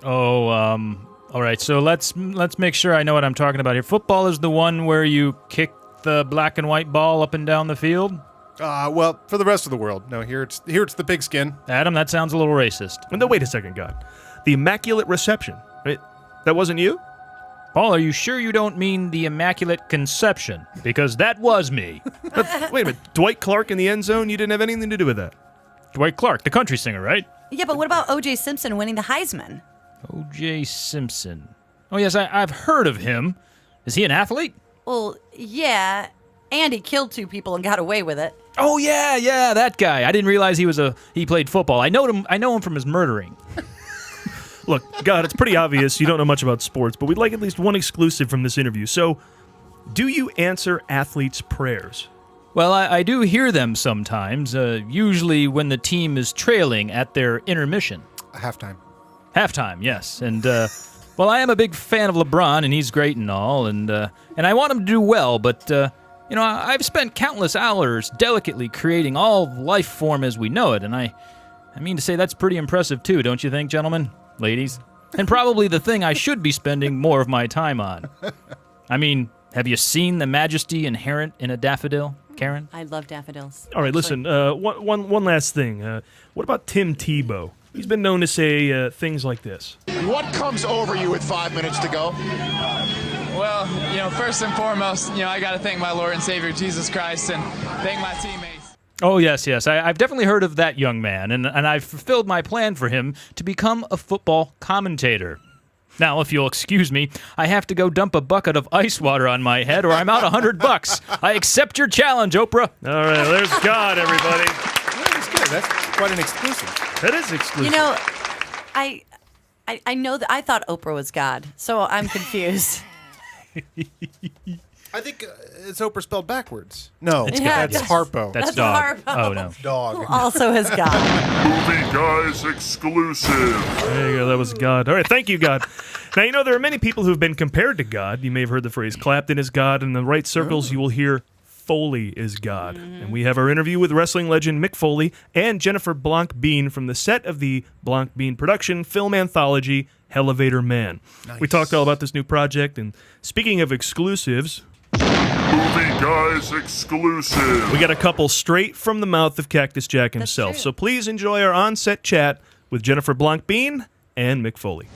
Oh, all right. So let's make sure I know what I'm talking about here. Football is the one where you kick the black and white ball up and down the field. Well, for the rest of the world, no. Here it's the pigskin. Adam, that sounds a little racist. No, wait a second, God. The Immaculate Reception. Right? That wasn't you? Paul, are you sure you don't mean the Immaculate Conception? Because that was me. Wait a minute. Dwight Clark in the end zone? You didn't have anything to do with that. Dwight Clark, the country singer, right? Yeah, but what about O.J. Simpson winning the Heisman? O.J. Simpson. Oh, yes, I've heard of him. Is he an athlete? Well, yeah, and he killed 2 people and got away with it. Oh, yeah, that guy. I didn't realize he played football. I know him from his murdering. Look, God, it's pretty obvious you don't know much about sports, but we'd like at least one exclusive from this interview. So, do you answer athletes' prayers? Well, I do hear them sometimes, usually when the team is trailing at their intermission. Halftime. Halftime, yes. And, well, I am a big fan of LeBron, and he's great and all, and I want him to do well, but, I've spent countless hours delicately creating all of life form as we know it, and I mean to say that's pretty impressive too, don't you think, gentlemen? Ladies? And probably the thing I should be spending more of my time on. I mean, have you seen the majesty inherent in a daffodil, Karen? I love daffodils. All right, listen, one last thing. What about Tim Tebow? He's been known to say things like this. What comes over you with 5 minutes to go? Well, first and foremost, I got to thank my Lord and Savior, Jesus Christ, and thank my teammates. Oh, yes. I've definitely heard of that young man, and I've fulfilled my plan for him to become a football commentator. Now, if you'll excuse me, I have to go dump a bucket of ice water on my head, or I'm out $100. I accept your challenge, Oprah. All right, there's God, everybody. That's good. That's quite an exclusive. That is exclusive. You know, I know that I thought Oprah was God, so I'm confused. I think it's Oprah spelled backwards. No, That's Harpo. That's dog. Harpo. Oh, no. Dog. Also has God. Movie Guys exclusive. There you go. That was God. All right. Thank you, God. Now, you know, there are many people who've been compared to God. You may have heard the phrase Clapton is God. In the right circles, you will hear Foley is God. And we have our interview with wrestling legend Mick Foley and Jennifer Blanc-Biehn from the set of the Blanc-Biehn production film anthology Hellevator Man. Nice. We talked all about this new project. And speaking of exclusives, Movie Guys exclusive. we got a couple straight from the mouth of Cactus Jack himself. true. So please enjoy our on-set chat with Jennifer Blanc-Biehn and Mick Foley.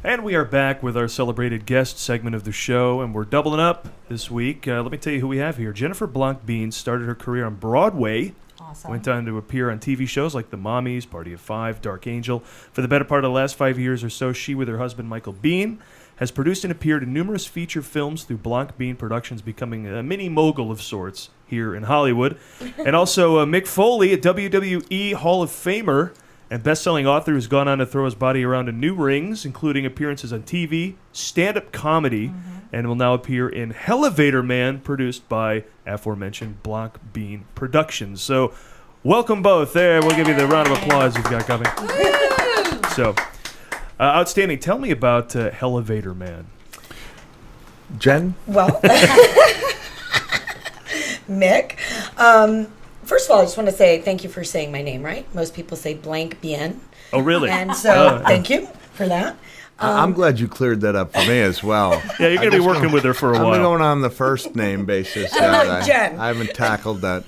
And we are back with our celebrated guest segment of the show, and we're doubling up this week. Let me tell you who we have here. Jennifer Blanc-Biehn started her career on Broadway. Awesome. Went on to appear on TV shows like The Mommies, Party of Five, Dark Angel. For the better part of the last 5 years or so, she, with her husband Michael Biehn, has produced and appeared in numerous feature films through Blanc-Biehn Productions, becoming a mini mogul of sorts here in Hollywood. And also Mick Foley, a WWE Hall of Famer and best-selling author who's gone on to throw his body around in new rings, including appearances on TV, stand-up comedy, and will now appear in Hellevator Man, produced by aforementioned Blanc-Biehn Productions. So, welcome both. There, we'll give you the round of applause you've got coming. So, outstanding. Tell me about Hellevator Man. Jen? Well, Mick, first of all, I just want to say thank you for saying my name right. Most people say Blanc-Biehn. Oh, really? And so thank you for that. I'm glad you cleared that up for me as well. Yeah, you're going to be working with her for a while. I'm going on the first name basis. Jen. I haven't tackled that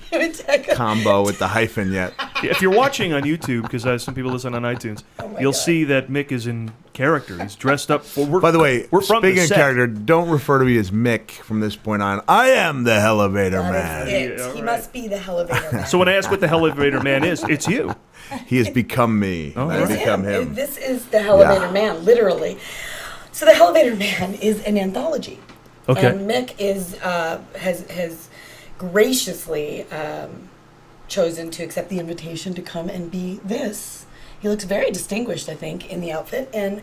combo with the hyphen yet. Yeah, if you're watching on YouTube, because some people listen on iTunes, you'll see that Mick is in character. He's dressed up for work. By the way, we're from speaking the of set. character, don't refer to me as Mick from this point on. I am the Hellevator Man. He must be the Hellevator Man. So when I ask what the Hellevator Man is, it's you. He has become me. Oh, I become him. This is the Hellevator Man, literally. So the Hellevator Man is an anthology. Okay. And Mick is has graciously chosen to accept the invitation to come and be this. He looks very distinguished, I think, in the outfit. And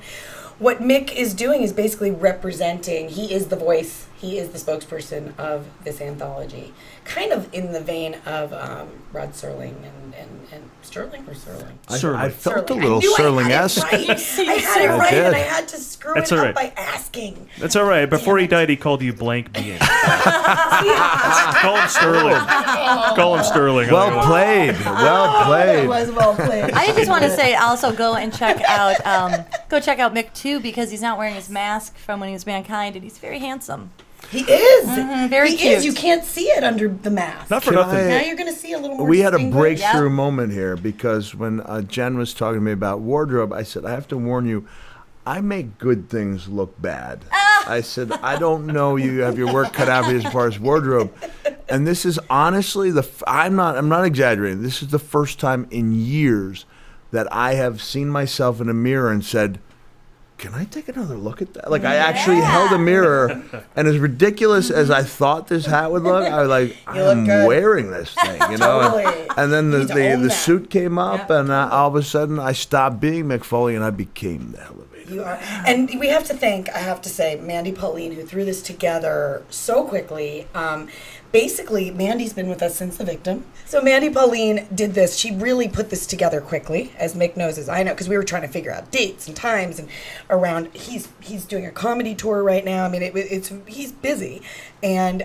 what Mick is doing is basically representing, he is the voice, he is the spokesperson of this anthology. Kind of in the vein of Rod Serling and Sterling or Serling? I felt Serling. a little Serling-esque. I had it right, and I had to screw That's it all up right. by asking. That's all right. Before he died, he called you Blanc-Biehn. Call him Sterling. Call him Sterling. Well played. Well played. It was well played. I just want to say also go check out Mick too, because he's not wearing his mask from when he was Mankind, and he's very handsome. He is. Very he cute. is. You can't see it under the mask. Not for Can nothing. Now you're going to see a little more. We had a distinguished. breakthrough moment here because when Jen was talking to me about wardrobe, I said, I have to warn you, I make good things look bad. I said, I don't know you have your work cut out for you as far as wardrobe. And this is honestly, I'm not exaggerating. This is the first time in years that I have seen myself in a mirror and said, can I take another look at that? Like, I actually held a mirror, and as ridiculous as I thought this hat would look, I was like, I'm wearing this thing, you know? Totally. And then You need to own the that. suit came up, and all of a sudden, I stopped being Mick Foley, and I became the Hellevator. You are. And we have to thank, I have to say, Mandy Pauline, who threw this together so quickly. Basically, Mandy's been with us since The Victim. So Mandy Pauline did this. She really put this together quickly, as Mick knows, as I know, because we were trying to figure out dates and times and around. He's doing a comedy tour right now. I mean, he's busy, and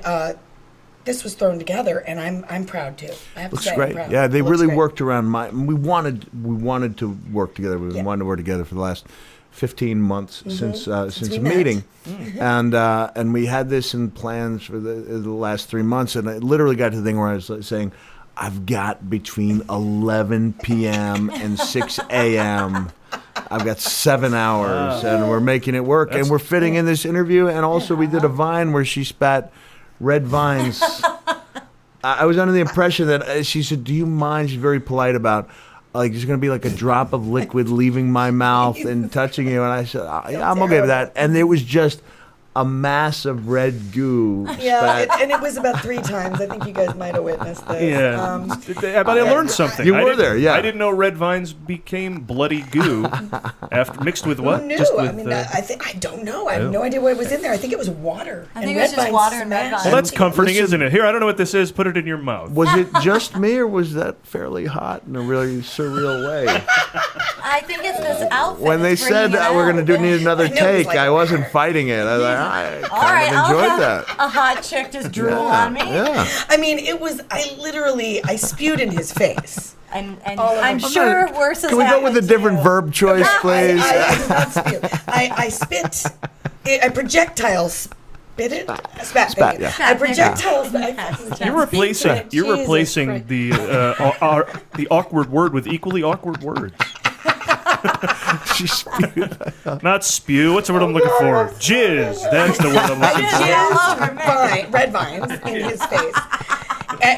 this was thrown together, and I'm proud too. I have Looks to say, great. I'm proud. Yeah, they Looks really great. worked around we wanted to work together. We've been wanting to work together for the last 15 months since we meeting, met. and we had this in plans for the last 3 months, and it literally got to the thing where I was saying, I've got between 11 p.m. and 6 a.m. I've got 7 hours, and we're making it work, and we're fitting in this interview, and also we did a Vine where she spat red vines I was under the impression that she said, "Do you mind?" She's very polite about. Like there's gonna be like a drop of liquid leaving my mouth and touching you, and I said, "Yeah, I'm okay with that." And it was just a mass of red goo. Yeah, and it was about 3 times. I think you guys might have witnessed this. Yeah, but I learned something. You were there, yeah. I didn't know red vines became bloody goo after mixed with what? Who knew? Just with, I mean, I don't know. I have no idea what was in there. I think it was water. I think it was just water and red vines. Well, that's comforting, isn't it? Here, I don't know what this is. Put it in your mouth. Was it just me, or was that fairly hot in a really surreal way? I think it's this outfit. When they said we're going to need another take, I wasn't fighting it. I was like, I kind of enjoyed that. A hot chick just drool on me. Yeah. I mean, I spewed in his face. And I'm sure worse has Can we go with a different verb choice, please? I did not spew. I spit. I projectile spit it. Spat. Yeah. I projectile. You're replacing the awkward word with equally awkward words. She spewed. Not spew. What's the word I'm looking for? Jizz. That's the word I'm looking for. Red vines in his face.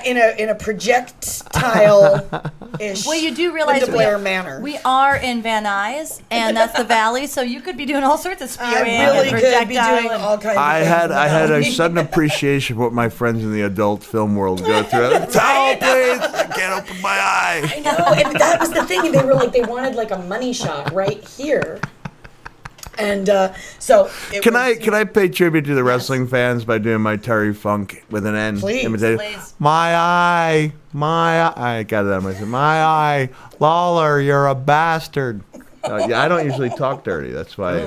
In a projectile-ish. Well, you do realize Blair manner. We are in Van Nuys, and that's the valley, so you could be doing all sorts of spewing. I really and could be doing all kinds of things. I had a sudden appreciation for what my friends in the adult film world go through. Towel, please. I can't open my eye. I know, and that was the thing. They were like, they wanted like a money shot right here. And so can I pay tribute to the wrestling fans by doing my Terry Funk with an N imitation? Please. My eye, I got it out of my head. My eye, Lawler, you're a bastard. Yeah, I don't usually talk dirty. That's why.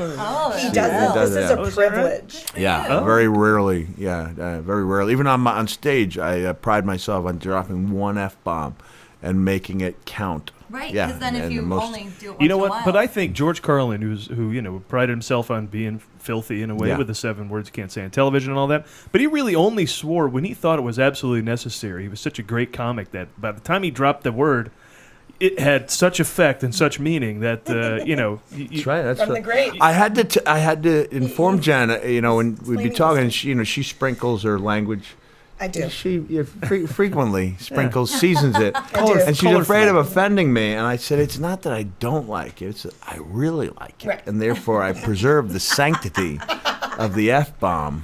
He does. This is a privilege. Yeah, very rarely. Yeah, very rarely. Even on stage, I pride myself on dropping one F-bomb and making it count. Right, yeah, because then if you only do it once you know what? in a while. But I think George Carlin, who prided himself on being filthy in a way with the 7 words you can't say on television and all that, but he really only swore when he thought it was absolutely necessary. He was such a great comic that by the time he dropped the word, it had such effect and such meaning that That's right. That's From right. the great. I had to inform Jen. When we'd be talking, she sprinkles her language. I do. She frequently sprinkles, seasons it, do. and she's afraid of offending me. And I said, it's not that I don't like it; it's that I really like it, Right. and therefore I preserve the sanctity of the F-bomb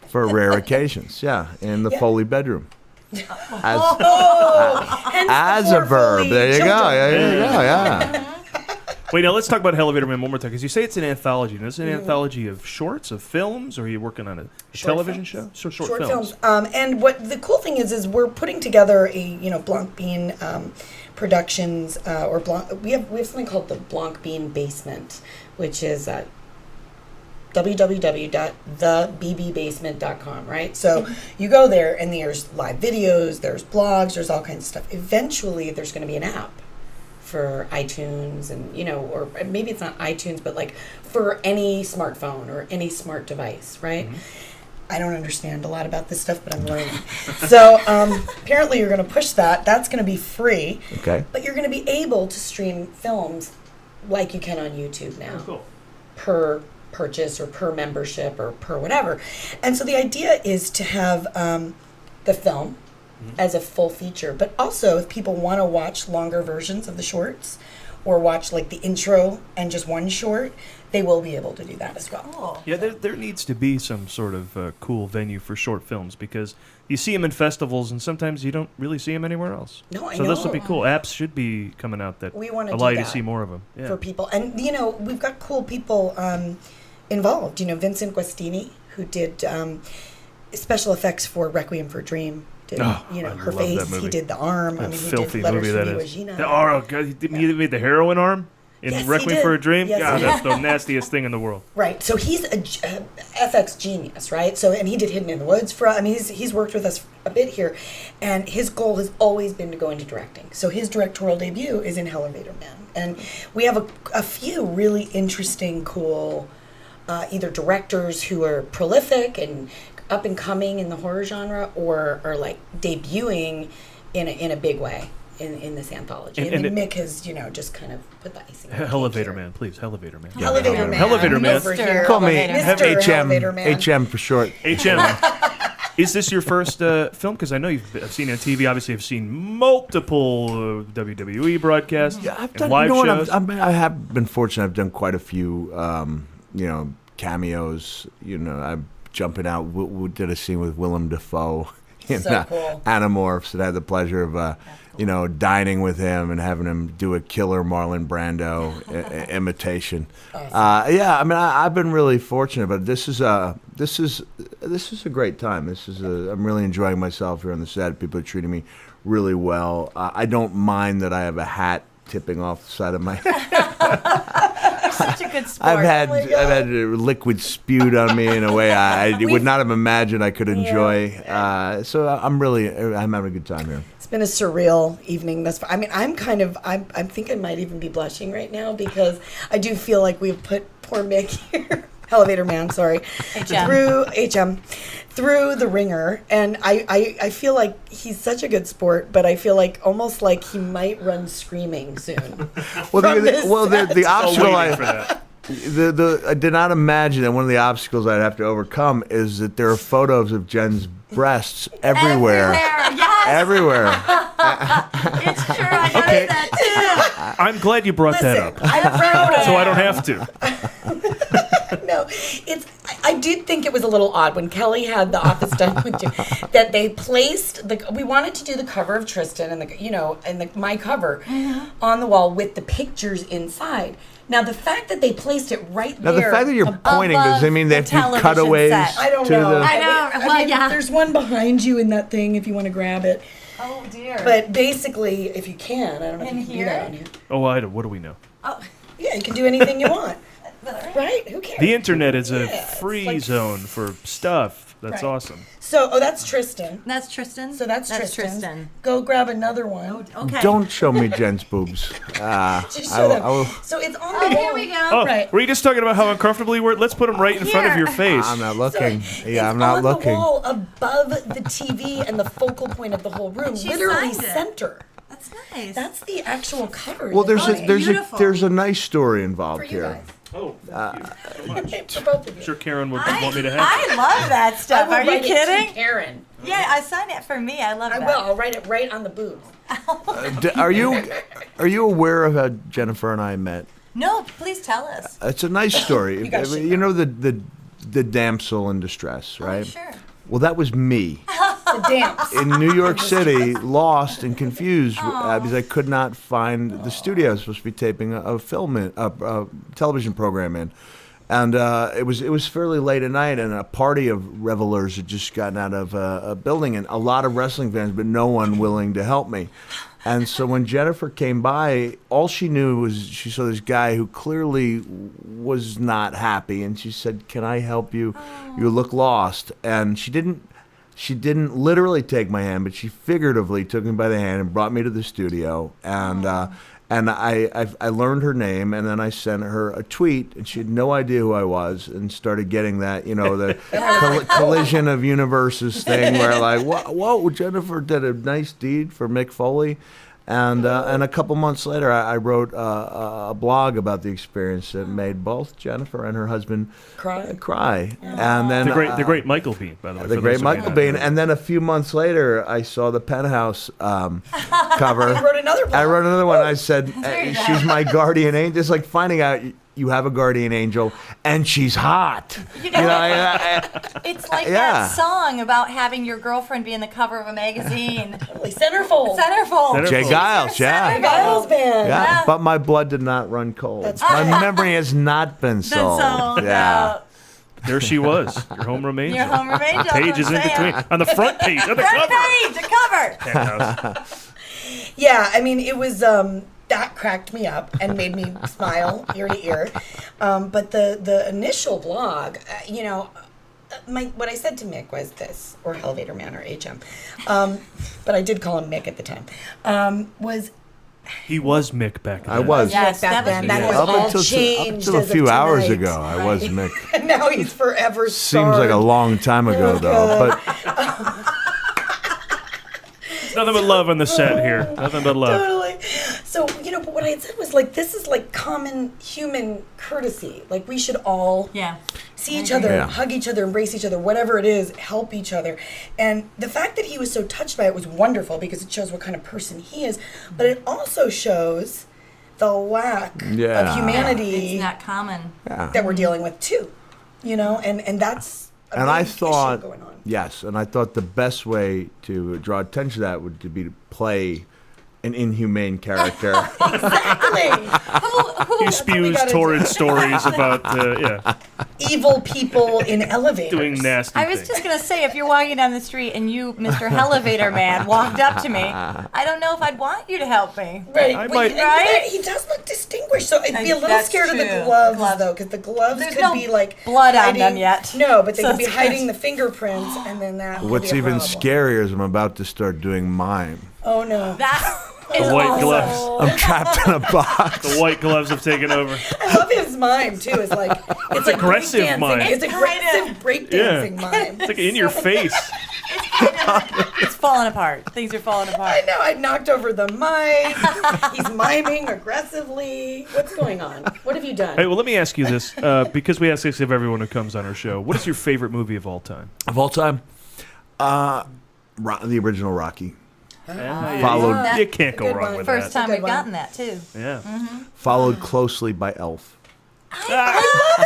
for rare occasions. Yeah, in the Foley bedroom. As a verb. There you go. Yeah. Wait, now let's talk about Hellevator Man one more time, because you say it's an anthology. Now, is it an anthology of shorts, of films, or are you working on a television show? So short films. And what the cool thing is we're putting together a Blanc-Biehn Productions we have something called the Blanc-Biehn Basement, which is www.thebbasement.com, right? So you go there and there's live videos, there's blogs, there's all kinds of stuff. Eventually there's going to be an app for iTunes and, or maybe it's not iTunes, but like for any smartphone or any smart device, right? Mm-hmm. I don't understand a lot about this stuff, but I'm learning. So apparently you're going to push that. That's going to be free. Okay. But you're going to be able to stream films like you can on YouTube now. Oh, cool. Per purchase or per membership or per whatever. And so the idea is to have the film as a full feature, but also if people want to watch longer versions of the shorts or watch like the intro and just one short, they will be able to do that as well. Cool. Yeah, there needs to be some sort of cool venue for short films, because you see them in festivals and sometimes you don't really see them anywhere else. No, I so know. this would be cool. Apps should be coming out that We want to allow do you to that see more of them. Yeah. for people. And, we've got cool people involved. Vincent Guastini, who did special effects for Requiem for a Dream. Did, I her love face. that movie. He did the arm. That he filthy did Letters movie from that Iwo is. Jima. Oh, God, he made the heroin arm in Yes, he Requiem did. for a Dream? Yes, God, he that's did. the nastiest thing in the world. Right. So he's a FX genius, right? So, and he did Hidden in the Woods he's worked with us a bit here, and his goal has always been to go into directing. So his directorial debut is in Hellevator Man, and we have a few really interesting, cool, either directors who are prolific and up and coming in the horror genre, or are like debuting in a big way in this anthology. And Mick has, just kind of put the icing on the cake Hellevator here. Man, please. Hellevator Man. Hellevator Man. Hellevator Man. Over here. Call me Mr. HM. Hellevator Man. HM for short. HM. Is this your first film? Because I know I've seen it on TV. Obviously, I've seen multiple WWE broadcasts and live shows. I have been fortunate. I've done quite a few, cameos. I'm jumping out. We did a scene with Willem Dafoe in cool. Animorphs, and I had the pleasure of, dining with him and having him do a killer Marlon Brando imitation. Awesome. I've been really fortunate, but this is a great time. I'm really enjoying myself here on the set. People are treating me really well. I don't mind that I have a hat tipping off the side of my head. Such a good sport. I've had liquid spewed on me in a way I would not have imagined I could enjoy. So I'm having a good time here. It's been a surreal evening thus far. I mean, I think I might even be blushing right now because I do feel like we've put poor Mick here, Hellevator Man, sorry, through the ringer, and I feel like he's such a good sport, but I feel like almost like he might run screaming soon. The obstacle I did not imagine that one of the obstacles I'd have to overcome is that there are photos of Jen's breasts everywhere. Yes. Everywhere. It's true. I noticed that too. I'm glad you brought that up. I'm proud of so I don't have to. No, I did think it was a little odd when Kelly had The Office done with you that they placed we wanted to do the cover of Tristan and my cover on the wall with the pictures inside. Now the fact that they placed it right there. Now the fact that you're pointing, does it mean they have to do cutaways? I don't know. I know. Well, yeah. There's one behind you in that thing if you want to grab it. Oh dear. But basically, if you can, I don't know if you can do that on here. Oh, what do we know? Oh, yeah, you can do anything you want. Right? Who cares? The internet is a free zone for stuff. That's awesome. So, that's Tristan. That's Tristan. So that's Tristan. Go grab another one. Okay. Don't show me Jen's boobs. Just show them. So it's on the wall. Here we go. Oh, right. were you just talking about how uncomfortable you were? Let's put them right in front of your face. I'm not looking. I'm not not looking. looking. On the wall above the TV and the focal point of the whole room, literally center. That's nice. That's the actual cover. Well, there's a nice story involved for you here. guys. Oh, thank you. For both of you. I'm sure Karen would want me to have I love that stuff. I will Are you write it to kidding? Karen. Yeah, I signed it for me. I love that. I will. I'll write it right on the boobs. Are you aware of how Jennifer and I met? No, please tell us. It's a nice story. You know the damsel in distress, right? Sure. Well, that was me. The dance. In New York City, lost and confused because I could not find the studio I was supposed to be taping a television program in. And it was fairly late at night, and a party of revelers had just gotten out of a building, and a lot of wrestling fans, but no one willing to help me. And so when Jennifer came by, all she knew was she saw this guy who clearly was not happy, and she said, "Can I help you? You look lost." And she didn't literally take my hand, but she figuratively took me by the hand and brought me to the studio. And I learned her name, and then I sent her a tweet, and she had no idea who I was, and started getting that, the collision of universes thing where like, whoa, Jennifer did a nice deed for Mick Foley. And a couple months later, I wrote a blog about the experience that made both Jennifer and her husband cry. Yeah. And then the great Michael Biehn, by the way. The great Michael Biehn. And then a few months later, I saw the Penthouse cover. I wrote another blog. I wrote another one. I said, "She's my guardian angel." Just like finding out you have a guardian angel and she's hot. It's like that song about having your girlfriend be in the cover of a magazine. Centerfold. Jay Giles, yeah. Jay Giles band. Yeah. But my blood did not run cold. That's my memory has not been sold. Yeah. There she was, your homeroom angel. Your homeroom angel. Pages in between. On the front page, on the cover. Yeah, I mean, it was... that cracked me up and made me smile ear to ear. But the initial blog, what I said to Mick was this, or Hellevator Man, or HM, but I did call him Mick at the time, was... He was Mick back then. I was. Yes, back then. That has all changed up until a few hours tonight. ago, I was Mick. And now he's forever Seems like a long time ago, though. But... Nothing but love on the set here. Nothing but love. Totally. So, but what I had said was like, this is like common human courtesy. Like we should all see each other, Yeah. hug each other, embrace each other, whatever it is, help each other. And the fact that he was so touched by it was wonderful because it shows what kind of person he is, but it also shows the lack of humanity It's not common. that we're dealing with too, and that's a And I big issue thought, going on. yes, and I thought the best way to draw attention to that would be to play an inhumane character. Exactly. He spews torrid stories about evil people in elevators doing nasty I was things. just gonna say, if you're walking down the street and you, Mr. Hellevator Man, walked up to me, I don't know if I'd want you to help me. Right, Right? He does look distinguished, so I'd be a little That's scared of the true. gloves, though, because the gloves There's could no be like blood on hiding, them yet. No, but they So could be it's hiding good. the fingerprints, and then that. would What's be a even problem. scarier is I'm about to start doing mime. Oh no! That The is white awesome. gloves. I'm trapped in a box. The white gloves have taken over. I love his mime too. It's like it's like aggressive breakdancing. mime. It's aggressive breakdancing mime. It's like in your face. It's falling apart. Things are falling I apart. know. I knocked over the mic. He's miming aggressively. What's going on? What have you done? Hey, well, let me ask you this, because we ask this of everyone who comes on our show. What is your favorite movie of all time? Of all time, the original Rocky. Followed. You can't go Good wrong one. with First that. time Good we've one. gotten that too. Yeah. Followed closely by Elf. I love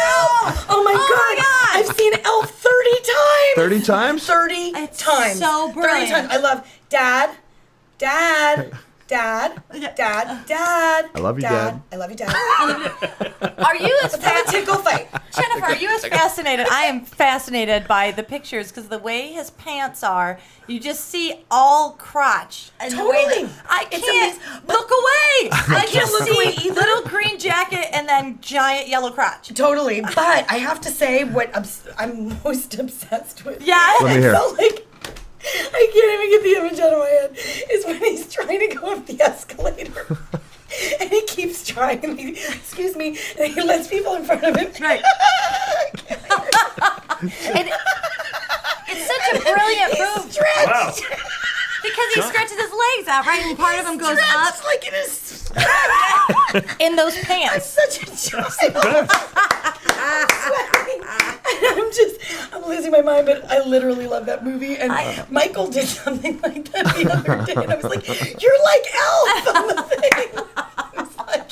Elf. Oh my God. I've seen Elf 30 times. 30 times? 30 times. so 30 brilliant. times. I love Dad. I love you, Dad. I love you, Dad. Are you as Let's have a tickle fight. Jennifer, are you as fascinated? I am fascinated by the pictures because the way his pants are, you just see all crotch. And the way Totally. that- I It's can't amazing. look away. I can't just look see away either. little green jacket and then giant yellow crotch. Totally. But I have to say what I'm most obsessed with. Yeah. Let me hear. So, like, I can't even get the image out of my head. Is when he's trying to go up the escalator. And he keeps trying. And excuse me. And he lets people in front of him. Right. It's such a brilliant move. Stretched. Wow. Because he stretches his legs out, right? And part of him goes up Stretched like it is. in those pants. Such a joy. I'm losing my mind, but I literally love that movie. And Michael did something like that the other day, and I was like, "You're like Elf on the thing." I was like,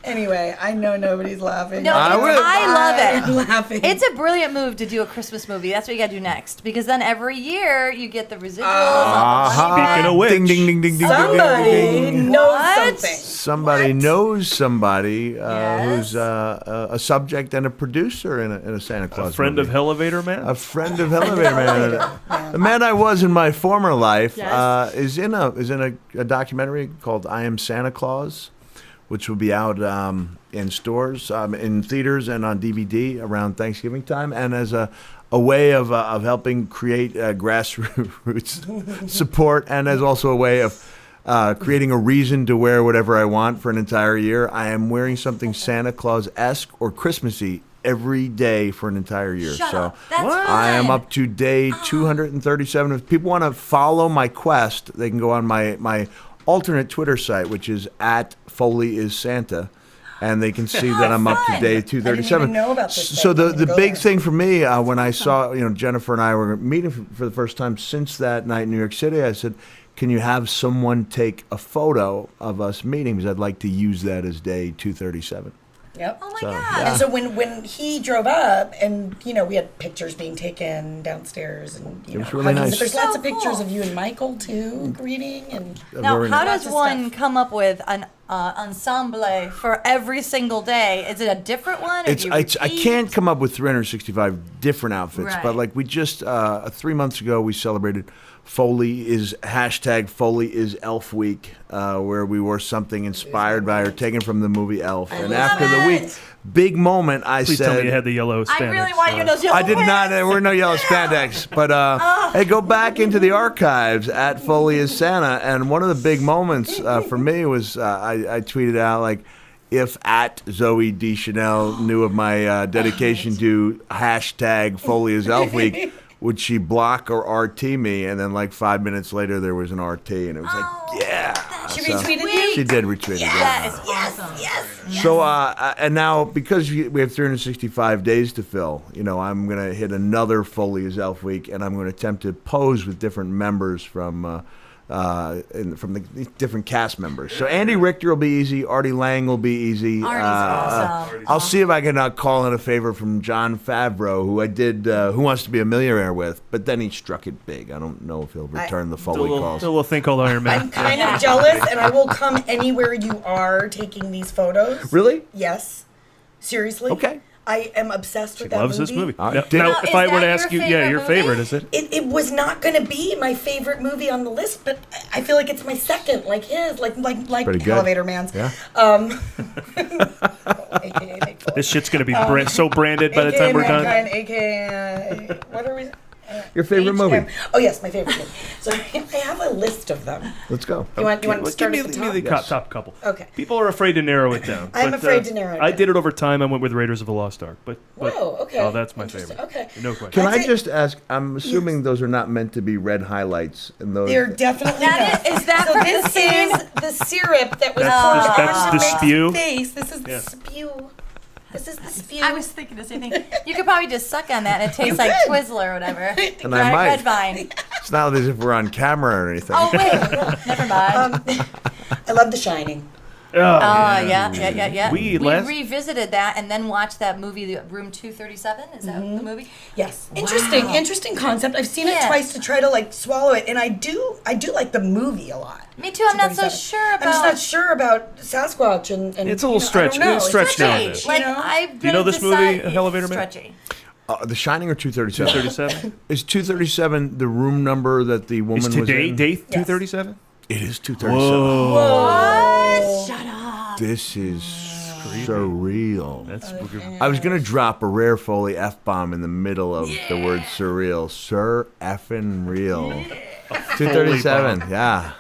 anyway, I know nobody's laughing. No, I will. I love it. I'm laughing. It's a brilliant move to do a Christmas movie. That's what you got to do next, because then every year you get the residuals. Speaking of which. Ding, ding, ding, ding, ding, somebody ding, ding, ding. knows What? something. Somebody knows somebody Yes. who's a subject and a producer in a Santa Claus A friend movie. of Hellevator Man? A friend of Hellevator Man. The man I was in my former life Yes. is in a documentary called I Am Santa Claus, which will be out in stores, in theaters, and on DVD around Thanksgiving time, and as a way of helping create grassroots support, and as also a way of creating a reason to wear whatever I want for an entire year. I am wearing something Santa Claus-esque or Christmassy every day for an entire year. Shut so up. That's I am fun. up to day 237. If people want to follow my quest, they can go on my alternate Twitter site, which is @FoleyIsSanta, and they can see that I'm up to day 237. know about this So thing. the Go big there. thing for me when I saw Jennifer and I were meeting for the first time since that night in New York City, I said, can you have someone take a photo of us meeting, because I'd like to use that as day 237. Yep. Oh my So, God. yeah. And so when he drove up, and we had pictures being taken downstairs, and It was really hugging. nice. But there's So lots of pictures cool. of you and Michael too, greeting and. Now, Very how nice. does Lots of one stuff. come up with an ensemble for every single day? Is it a different one? Or do you I repeat? can't come up with 365 different outfits, Right. but like we just 3 months ago we celebrated Foley is #FoleyIsElf Week, where we wore something inspired by or taken from the movie Elf. And after the week, big moment, I Please said, tell me you had the yellow spandex. I really want you to know. I did not. There were no yellow spandex. But hey, go back into the archives @FoleyIsSanta, and one of the big moments for me was I tweeted out like, if @Zoe Deschanel knew of my dedication to #FoleyIsElf Week, would she block or RT me? And then like 5 minutes later, there was an RT, and it was like, yeah. She So- retweeted you. She did retweet it. That Yeah. is awesome. Yes. So, and now because we have 365 days to fill, I'm going to hit another Foley is Elf week, and I'm going to attempt to pose with different members from the different cast members. So Andy Richter will be easy. Artie Lang will be easy. Artie's awesome. I'll see if I can call in a favor from Jon Favreau, who I did Who Wants to Be a Millionaire with, but then he struck it big. I don't know if he'll return the Foley calls. Still a thing called Iron Man. I'm kind of jealous, and I will come anywhere you are taking these photos. Really? Yes. Seriously? Okay. I am obsessed with that Loves movie. this movie. All Now, right. now, if is I were that to ask you, your your favorite favorite, movie? is it? It was not going to be my favorite movie on the list, but I feel like it's my second, like his, like Pretty good. Hellevator Man's. Yeah. AKA Mick Foley. This shit's going to be so branded by the time we're done. AKA, what are we? Your favorite movie? Oh yes, my favorite movie. So I have a list of them. Let's go. You want to start Give at the me top? the Yes. top couple. Okay. People are afraid to narrow it down. I'm but, afraid to narrow it I down. did it over time. I went with Raiders of the Lost Ark. But Whoa, okay. Oh, that's my Interesting. favorite. Okay. No question. Can That's I it. just ask? I'm assuming those are not meant to be red highlights, and those. They're definitely That not. is that so from this the scene? is the syrup that was That's poured the on Mick's spew? face. This is the Yeah. spew. This is the spew. I was thinking the same thing. You could probably just suck on that and it tastes like could. Twizzler or whatever. And I might. Red Vine. It's not as if we're on camera or anything. Oh wait, never mind. I love The Shining. Oh, Yeah. We revisited that and then watched that movie, Room 237. Is that the movie? Yes. Wow. Interesting concept. I've seen it Yeah. twice to try to like swallow it, and I do like the movie a lot. Me too. I'm not so 237. sure about. I'm just not sure about Sasquatch and It's a little stretch. I don't know. It's stretched Stretchy, nowadays. Like you know? I've Do you know been this movie, decide- Hellevator Man? Stretchy. The Shining or 237? 237? Is 237 the room number that the woman Is was today in? day 237? It is 237. Whoa. What? Shut up. This is surreal. That's I was going to drop a rare Foley F-bomb in the middle of the word surreal. Sir effing real. 237, yeah.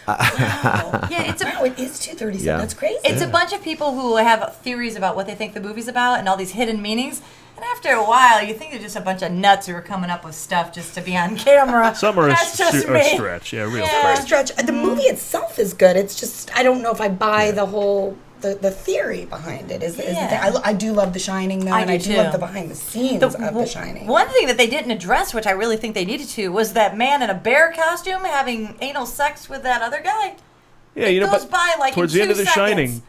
Yeah, it's a. Wow, it is 237. Yeah. That's crazy. It's a bunch of people who have theories about what they think the movie's about and all these hidden meanings. And after a while, you think they're just a bunch of nuts who are coming up with stuff just to be on camera. Some are a That's just me. stretch. Yeah, real Yeah. stretch. stretch. The movie itself is good. It's just I don't know if I buy the whole the theory behind it. Is the thing. I do love The Shining though, and I do too. love the behind the scenes of The Shining. One thing that they didn't address, which I really think they needed to, was that man in a bear costume having anal sex with that other guy. Yeah, you know, goes but by like towards in the end 2 of The seconds.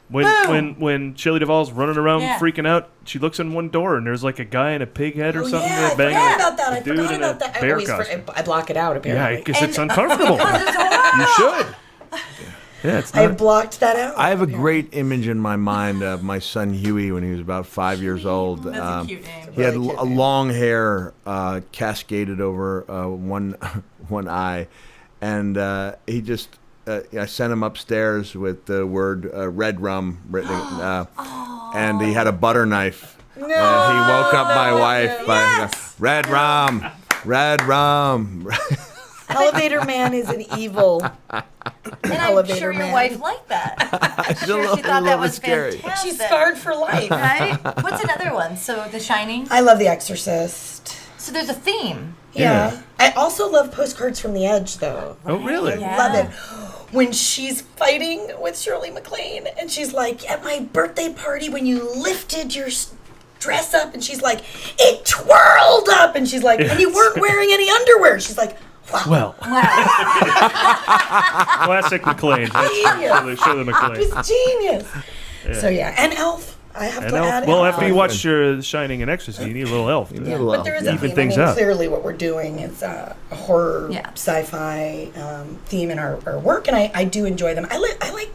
Shining, when Shelley Duvall's running around Yeah. freaking out, she looks in one door and there's like a guy in a pig head or something. Yeah, I banging forgot a about that. I dude forgot in a about that. I bear always costume. I block it out Yeah, apparently. because it's uncomfortable. You should. Yeah, it's I not. blocked that out. I have a great image in my mind of my son Huey when he was about 5 years old. That's a cute name. He had a long hair cascaded over one eye, and he just. I sent him upstairs with the word red rum written, and he had a butter knife. And he woke up my wife by red rum, red rum. Hellevator Man is an evil. And I'm Hellevator sure your Man. wife liked that. I'm It's a sure little- she thought a that little was scary. fantastic. She's scarred for life. Right? What's another one? So The Shining. I love The Exorcist. So there's a theme. Yeah. I also love Postcards from the Edge, though. Oh, really? Yeah. Love it. When she's fighting with Shirley MacLaine, and she's like, at my birthday party, when you lifted your dress up, and she's like, it twirled up, and she's like, and you weren't wearing any underwear. She's like, wow. Well, classic McLean. Genius. Shirley MacLaine. It's genius. So yeah, and Elf. I have And to Elf. add Well, Elf. after you watch The Shining and Exorcist, you need a little elf. Yeah, but there is a Even theme. things I mean, out. clearly what we're doing is a horror, sci-fi theme in our work, and I do enjoy them. I like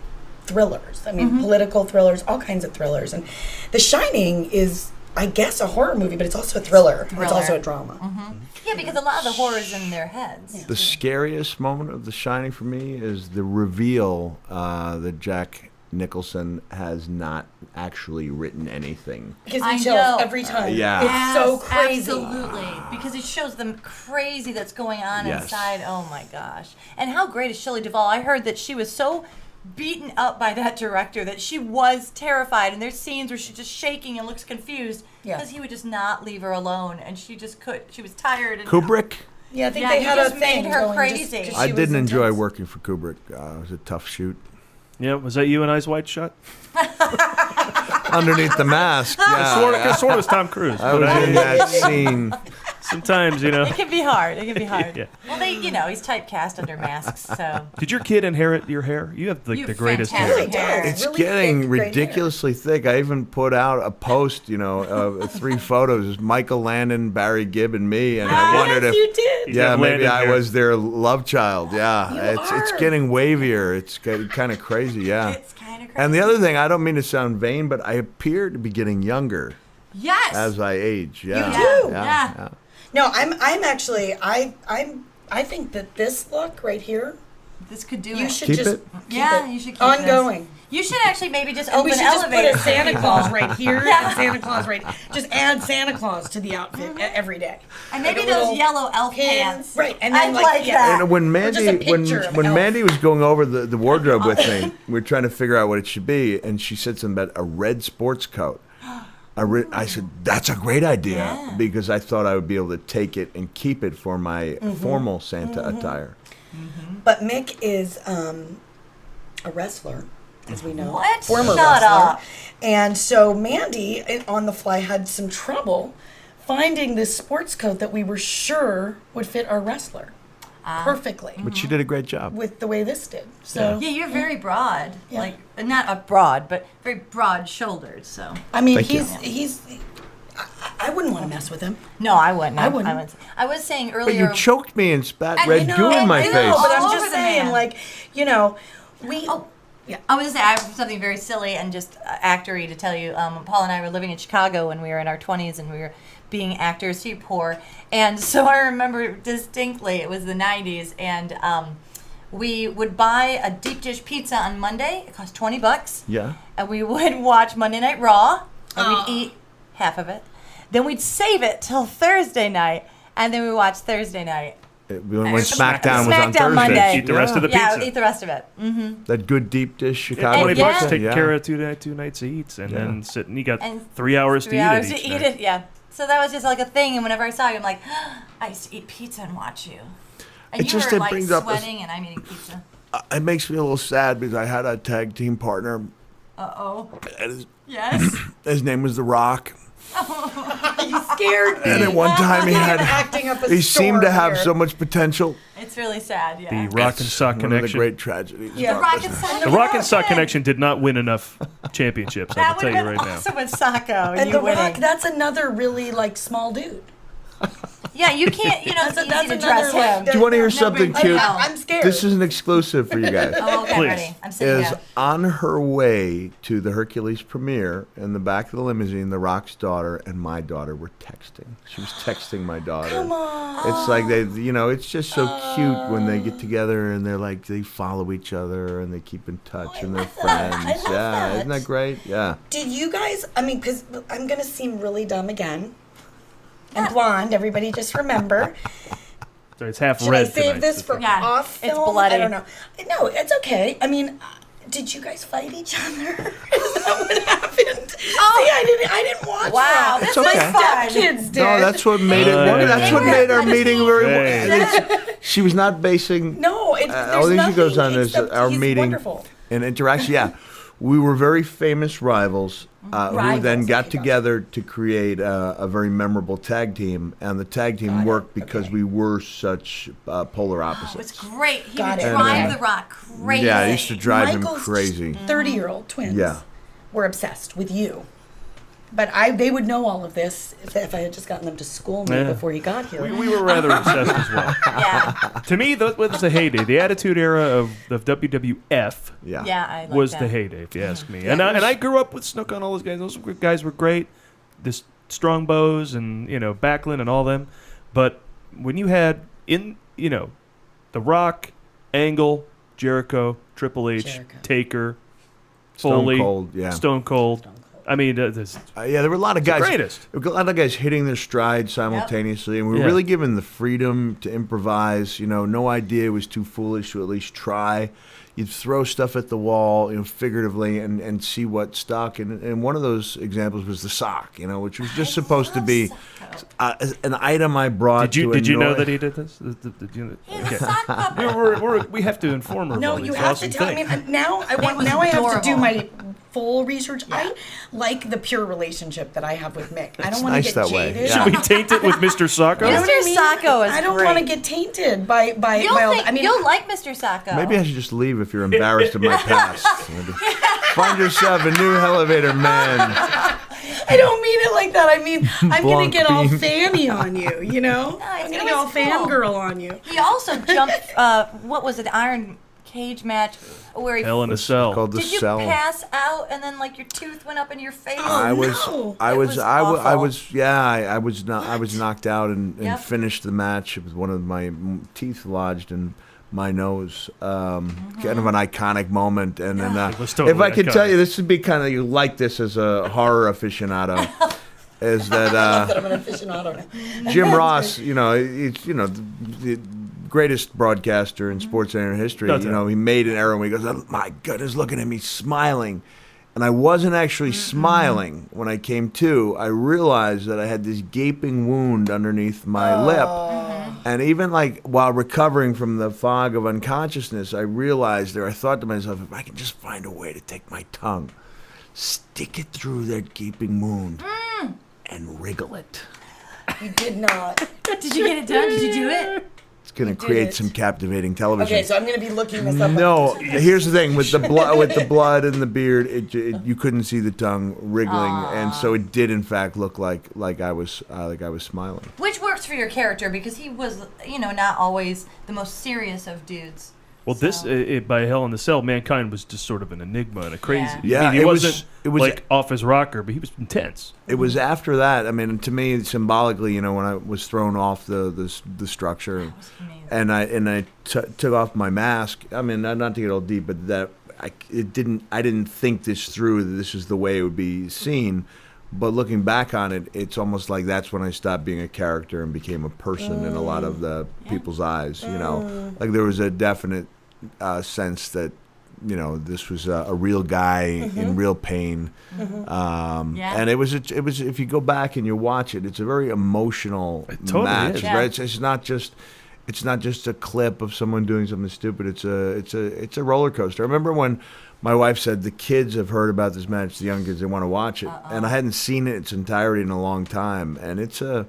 thrillers. I mean, political thrillers, all kinds of thrillers. And The Shining is, I guess, a horror movie, but it's also a thriller. It's also a drama. Yeah, because a lot of the horror's in their heads. The scariest moment of The Shining for me is the reveal that Jack Nicholson has not actually written anything. Gives I me chills know. every time. Yeah. It's so crazy. Absolutely. Because it shows them crazy that's going on Yes. inside. Oh my gosh. And how great is Shelley Duvall? I heard that she was so beaten up by that director that she was terrified. And there's scenes where she's just shaking and looks confused because he would just not leave her alone. And she just she was tired. And Kubrick? Yeah, I think Yeah, they he had a just thing made her going crazy. just 'cause I she was didn't enjoy intense. working for Kubrick. It was a tough shoot. Yeah, was that you and Eyes Wide Shut? Underneath the mask. Yeah, I swore it was Tom Cruise. I was in that scene. Sometimes, It can be hard. It can be hard. Yeah. Well, he's typecast under masks, so. Did your kid inherit your hair? You have the greatest hair. It's getting ridiculously thick. I even put out a post, 3 photos: Michael Landon, Barry Gibb, and me. And I wondered if you did. Yeah, maybe Landon I hair. was their love child. Yeah, it's getting wavier. It's kind of crazy. Yeah. It's kind of crazy. And the other thing, I don't mean to sound vain, but I appear to be getting younger Yes. as I age. Yeah. You do. Yeah. No, I'm actually I think that this look right here. This could do it. You should Keep just it? keep Yeah, it you should keep ongoing. You should actually maybe just And open we should just put Hellevator. a Santa Claus right here Yeah. and Santa Claus right. Just add Santa Claus to the outfit every day. And maybe Like a those little yellow elf pin. pants. Right, and then I'd like, like that. And when Or just Mandy a picture of when Elf. Mandy was going over the wardrobe with me, we were trying to figure out what it should be, and she said something about a red sports coat. I said that's a great idea because I thought I would be able to take it and keep it for my formal Santa attire. But Mick is a wrestler, as we know. What? Former Shut wrestler. up. And so Mandy, on the fly, had some trouble finding this sports coat that we were sure would fit our wrestler perfectly. But she did a great job. With the way this did. So Yeah, you're very broad. Yeah. Like not a broad, but very broad shouldered. So I mean, Thank you. he's. I wouldn't want to mess with him. no, I wouldn't. I wouldn't. I was saying But earlier. you choked me and spat I red know, goo in my I face. know, but All I'm over just the saying, man. like, we. Yeah. I was gonna say I have something very silly and just actory to tell you. Paul and I were living in Chicago when we were in our 20s, and we were being actors, too poor. And so I remember distinctly, it was the 90s, and we would buy a deep dish pizza on Monday. It cost $20. Yeah. And we would watch Monday Night Raw, and we'd eat half of it. Then we'd save it till Thursday night, and then we watch Thursday night. When SmackDown was on SmackDown Thursday. Monday. Eat the rest of the Yeah, pizza. eat the rest of it. Mm-hmm. That good deep dish Chicago $20 Yeah. bucks to take Yeah. care of two nights of eats, and then sit and you got And 3 hours 3 to hours eat it. to each eat night. it, yeah. So that was just like a thing, and whenever I saw you, I'm like, I used to eat pizza and watch you. And It you just were it like brings up a- sweating, and I'm eating pizza. It makes me a little sad because I had a tag team partner. Uh-oh. And Yes. his name was The Rock. You scared me. And at one time he had, acting up a he seemed to storm have here. so much potential. It's really sad, yeah. The Rock and Sock One of the Connection. great tragedies. Yeah. of Rock our and business. Sock. The Rock and Sock Connection did not win enough championships, I That can would tell have you been right now. awesome with Sacco and And you The winning. Rock, that's another really, like, small dude. Yeah, you can't, it's easy that's to another, dress like, him. Do you want to hear No something big cute? deal. I'm scared. This is an exclusive for you guys. Oh, okay, I'm Please. ready. I'm sitting Is down. on her way to the Hercules premiere in the back of the limousine, The Rock's daughter and my daughter were texting. She was texting my daughter. Come on. It's like it's just so cute when they get together and they're like, they follow each other and they keep in touch and they're friends. I love Yeah, that. isn't that great? Yeah. Did you guys, because I'm going to seem really dumb again. And blonde, everybody just remember. So it's half Should red I save tonight. this for Yeah, off it's film? bloody. I don't know. No, it's okay. I mean, did you guys fight each other? Is that what happened? Oh, see, I didn't watch. Wow, Raw. this It's was okay. fun. Kids did. No, that's what made it. Yeah. That's what They made were our a meeting team. very. Hey. She was not basing. No, it's all there's these goes on nothing is except our he's meeting wonderful. and interaction. Yeah, we were very famous rivals who then Rivals, got okay, together to create a very memorable tag team, and the tag team worked because we were such polar It was opposites. great. He Got would it. drive And, The Rock crazy. Yeah, I used to drive Michael's him crazy. 30-year-old twins. Yeah. Were obsessed with you. But they would know all of this if I had just gotten them to school me Yeah. before he got here. We were rather obsessed as well. Yeah. To me, that was the heyday. The Attitude Era of WWF Yeah. Yeah, I like was that. the heyday, if you ask me. And I grew up with Snook on all those guys. Those guys were great. This Strongbows and Backlund and all them. But when you had The Rock, Angle, Jericho, Triple H, Jericho. Taker, Stone Foley, Cold, yeah. Stone Cold. I mean, Yeah, there were a lot of guys. greatest. There were a lot of guys hitting their stride simultaneously, and we were Yeah. really given the freedom to improvise. No idea was too foolish to at least try. you'd throw stuff at the wall, figuratively, and see what stuck. And one of those examples was the sock, which was just supposed to be an item I brought. Did you know that he did this? We have to inform her. No, about you these have awesome to tell me. things. Now I have to do my full research. I like the pure relationship that I have with Mick. I don't want to nice get that way. jaded. Should we taint it with Mr. Sacco? You know what I mean? Sacco is I don't great. want to get tainted by all. I mean, you'll like Mr. Sacco. Maybe I should just leave if you're embarrassed of my past. Find yourself a new Hellevator Man. I don't mean it like that. I mean, I'm going to get all Blanc-Biehn. fanny on you, I'm going to get all fangirl on you. He also jumped, what was it, Iron Cage match where he... Hell in a Cell. Called the Did you Cell. pass out and then your tooth went up in your face? I was knocked out and finished the match with one of my teeth lodged in my nose. Kind of an iconic moment. And then if I could tell you, this would be kind of, you like this as a horror aficionado. Is that I love that I'm an aficionado now. Jim Ross, he's the greatest broadcaster in sports center history. He made an error when he goes, "Oh my goodness, looking at me smiling." And I wasn't actually smiling when I came to. I realized that I had this gaping wound underneath my lip. And even while recovering from the fog of unconsciousness, I thought to myself, if I can just find a way to take my tongue, stick it through that gaping wound, and wriggle it. You did not. Did you get it done? Did you do it? It's going to create some captivating television. Okay, so I'm going to be looking this up. No, here's the thing with the blood and the beard, you couldn't see the tongue wriggling, and so it did in fact look like I was smiling. Which works for your character because he was, not always the most serious of dudes. Well, by Hell in the Cell, Mankind was just sort of an enigma and a crazy. Yeah, he wasn't off his rocker, but he was intense. It was after that. I mean, to me, symbolically, when I was thrown off the structure, and I took off my mask. I mean, not to get all deep, but I didn't think this through. That this is the way it would be seen. But looking back on it, it's almost like that's when I stopped being a character and became a person in a lot of the people's eyes. Like there was a definite sense that this was a real guy in real pain, and it was if you go back and you watch it, it's a very emotional match, right? It's not just a clip of someone doing something stupid. It's a roller coaster. I remember when my wife said the kids have heard about this match, the young kids, they want to watch it, and I hadn't seen it its entirety in a long time, and it's an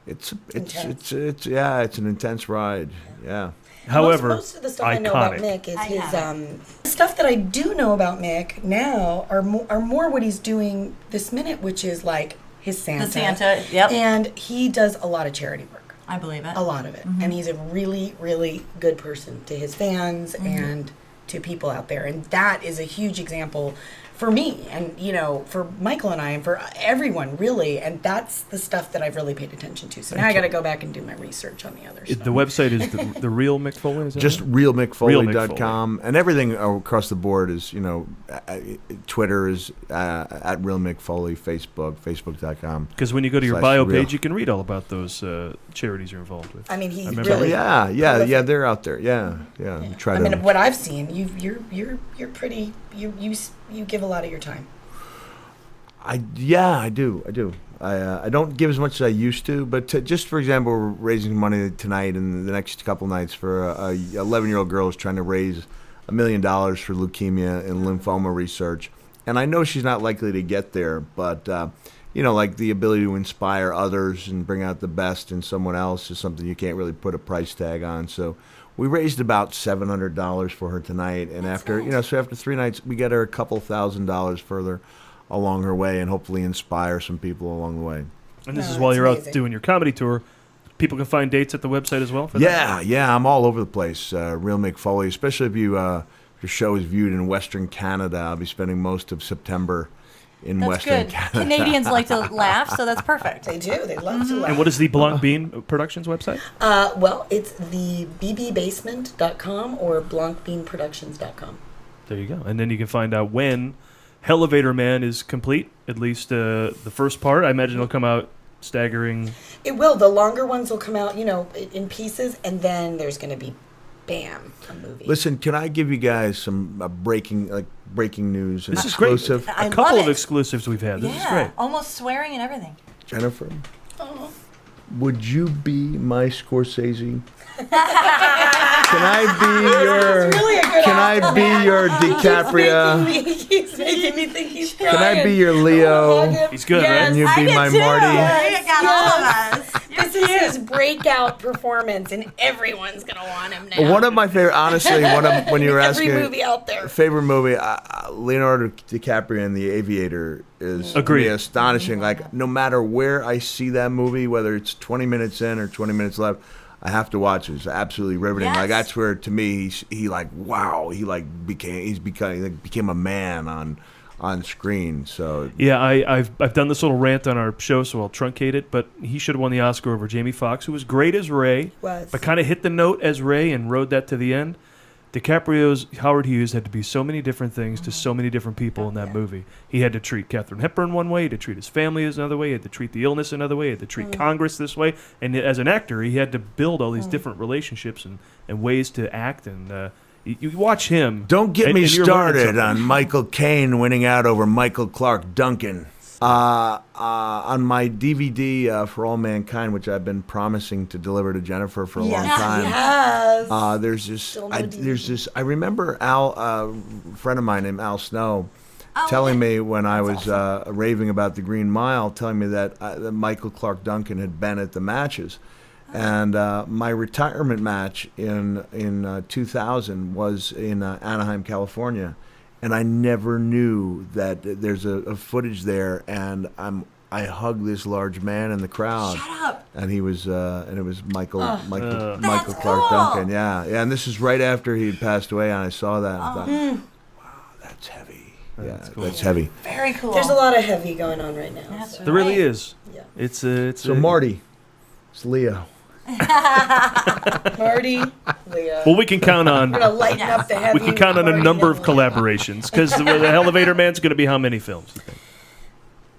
intense ride. Yeah. However, most of the stuff I know about Mick is his stuff that I do know about Mick now are more what he's doing this minute, which is like his Santa. The Santa, yep. And he does a lot of charity work. I believe it. A lot of it. And he's a really, really good person to his fans and to people out there. And that is a huge example for me and, for Michael and I and for everyone, really. And that's the stuff that I've really paid attention to. So now I got to go back and do my research on the other stuff. The website is the real Mick Foley? Is that just right? realmickfoley.com. And everything across the board is, Twitter is at Real Mick Foley, Facebook.com. Because when you go to your bio page, you can read all about those charities you're involved with. I mean, he's really... Yeah, they're out there. Yeah. I mean, what I've seen, you're pretty... You give a lot of your time. I do. I don't give as much as I used to, but just for example, we're raising money tonight and the next couple nights for a 11-year-old girl who's trying to raise $1 million for leukemia and lymphoma research, and I know she's not likely to get there, but like the ability to inspire others and bring out the best in someone else is something you can't really put a price tag on. So we raised about $700 for her tonight, and after 3 nights, we get her a couple $1,000s further along her way, and hopefully inspire some people along the way. And this is while you're out doing your comedy tour. People can find dates at the website as well. Yeah, I'm all over the place. Real Mick Foley, especially if your show is viewed in Western Canada. I'll be spending most of September in Western Canada. Canadians like to laugh, so that's perfect. They do. They love to laugh. And what is the Blanc-Biehn Productions website? Well, it's the bbbasement.com or blancbienproductions.com. There you go. And then you can find out when Hellevator Man is complete, at least the first part. I imagine it'll come out staggering. It will. The longer ones will come out, in pieces, and then there's going to be bam, a movie. Listen, can I give you guys some breaking news? And This is great. exclusive? I A couple love of it. exclusives we've had. This is great. Almost swearing and everything. Jennifer, Oh. would you be my Scorsese? Can I be your? Really a good Can I actor, be man. your DiCaprio? He's making me think he's Can I be your Leo? He's good, Yes, right? And you be my Marty? I got all of us. This is his breakout performance, and everyone's gonna want him now. One of my favorite, honestly, when you were Every asking movie out there. favorite movie, Leonardo DiCaprio in The Aviator is to me astonishing. Like no matter where I see that movie, whether it's 20 minutes in or 20 minutes left, I have to watch it. It's absolutely riveting. Yes. Like that's where to me he like wow, he became a man on screen. So Yeah, I've done this little rant on our show, so I'll truncate it. But he should have won the Oscar over Jamie Foxx, who was great as Ray, Was. but kind of hit the note as Ray and rode that to the end. DiCaprio's Howard Hughes had to be so many different things to so many different people in that movie. He had to treat Katharine Hepburn one way, he had to treat his family as another way, he had to treat the illness another way, he had to treat Congress this way. And as an actor, he had to build all these different relationships and ways to act. And you watch him. don't get and- me and you're learning started something. on Michael Caine winning out over Michael Clark Duncan. On my DVD for All Mankind, which I've been promising to deliver to Jennifer for a long time. Yes. There's this. Still no DVD. I remember a friend of mine named Al Snow, telling me when I was raving about the Green Mile, telling me that Michael Clark Duncan had been at the matches, and my retirement match in 2000 was in Anaheim, California. And I never knew that there's a footage there, and I hugged this large man in the crowd. Shut up. And he was, and it was Michael Clark cool. Duncan. Yeah, and this is right after he had passed away, and I saw that. And I thought, wow, that's heavy. That's heavy. Very cool. There's a lot of heavy going on right now. That's so. There really is. Yeah. It's So Marty, it's Leo. Marty, Leo. Well, we can count on. We're gonna lighten up the heavy. We can count on a Marty number and of Leo. collaborations because the Hellevator Man's going to be how many films? You think?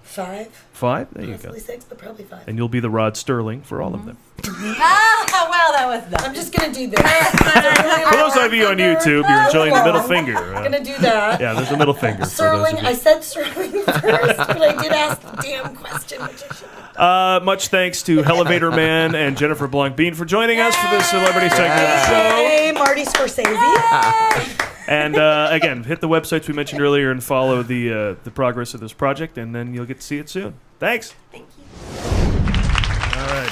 5, 5? There you go. possibly 6, but probably 5. And you'll be the Rod Sterling for all of them. well, that was nothing. I'm just gonna do this. For those of you on YouTube, you're enjoying the middle finger. I'm gonna do that. Yeah, there's a middle finger. For those Sterling, of you. I said Sterling first, but I did ask the damn question, which I should. Much thanks to Hellevator Man and Jennifer Blanc-Biehn for joining us for this celebrity segment of the show. Hey, Marty Scorsese. And again, hit the websites we mentioned earlier and follow the progress of this project, and then you'll get to see it soon. Thanks. Thank you. All right.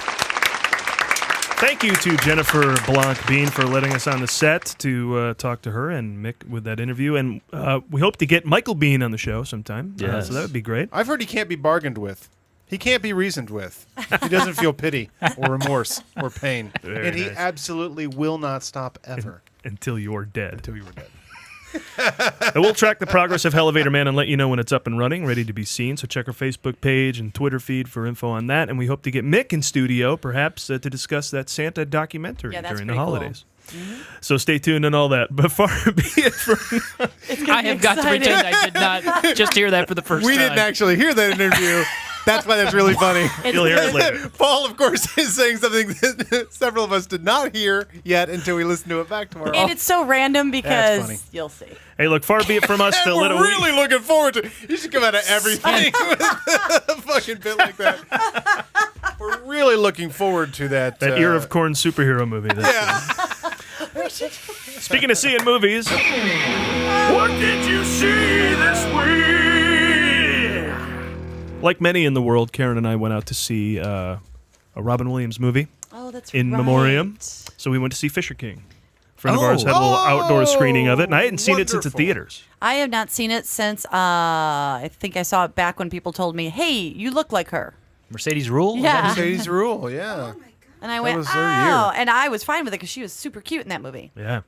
Thank you to Jennifer Blanc-Biehn for letting us on the set to talk to her and Mick with that interview. And we hope to get Michael Biehn on the show sometime. Yes. So that would be great. I've heard he can't be bargained with. He can't be reasoned with. He doesn't feel pity or remorse or pain. Very and he nice. absolutely will not stop ever. Until you're dead. Until you were dead. And we'll track the progress of Hellevator Man and let you know when it's up and running, ready to be seen. So check our Facebook page and Twitter feed for info on that. And we hope to get Mick in studio, perhaps, to discuss that Santa documentary Yeah, that's during the pretty cool. holidays. So stay tuned and all that. But far be it from... I have got to pretend I did not just hear that for the first We time. didn't actually hear that interview. That's why that's really funny. You'll hear it later. Paul, of course, is saying something that several of us did not hear yet until we listen to it back tomorrow. And it's so random That's because funny. you'll see. Hey, look, far be it from us to And let we're really looking forward to it. You should come out of everything with a fucking bit like that. We're really looking forward to that. Ear of Corn superhero movie. Speaking of seeing movies, what did you see this week? Like many in the world, Karen and I went out to see a Robin Williams movie. Oh, that's in right. memoriam. So we went to see Fisher King. A friend of ours had a little outdoor screening of it, and I hadn't seen it since the theaters. I have not seen it since I think I saw it back when people told me, "Hey, you look like her." Mercedes Rule? Yeah. Mercedes Rule, yeah. And I That went, was "Oh," her year. and I was fine with it because she was super cute in that movie. Yeah.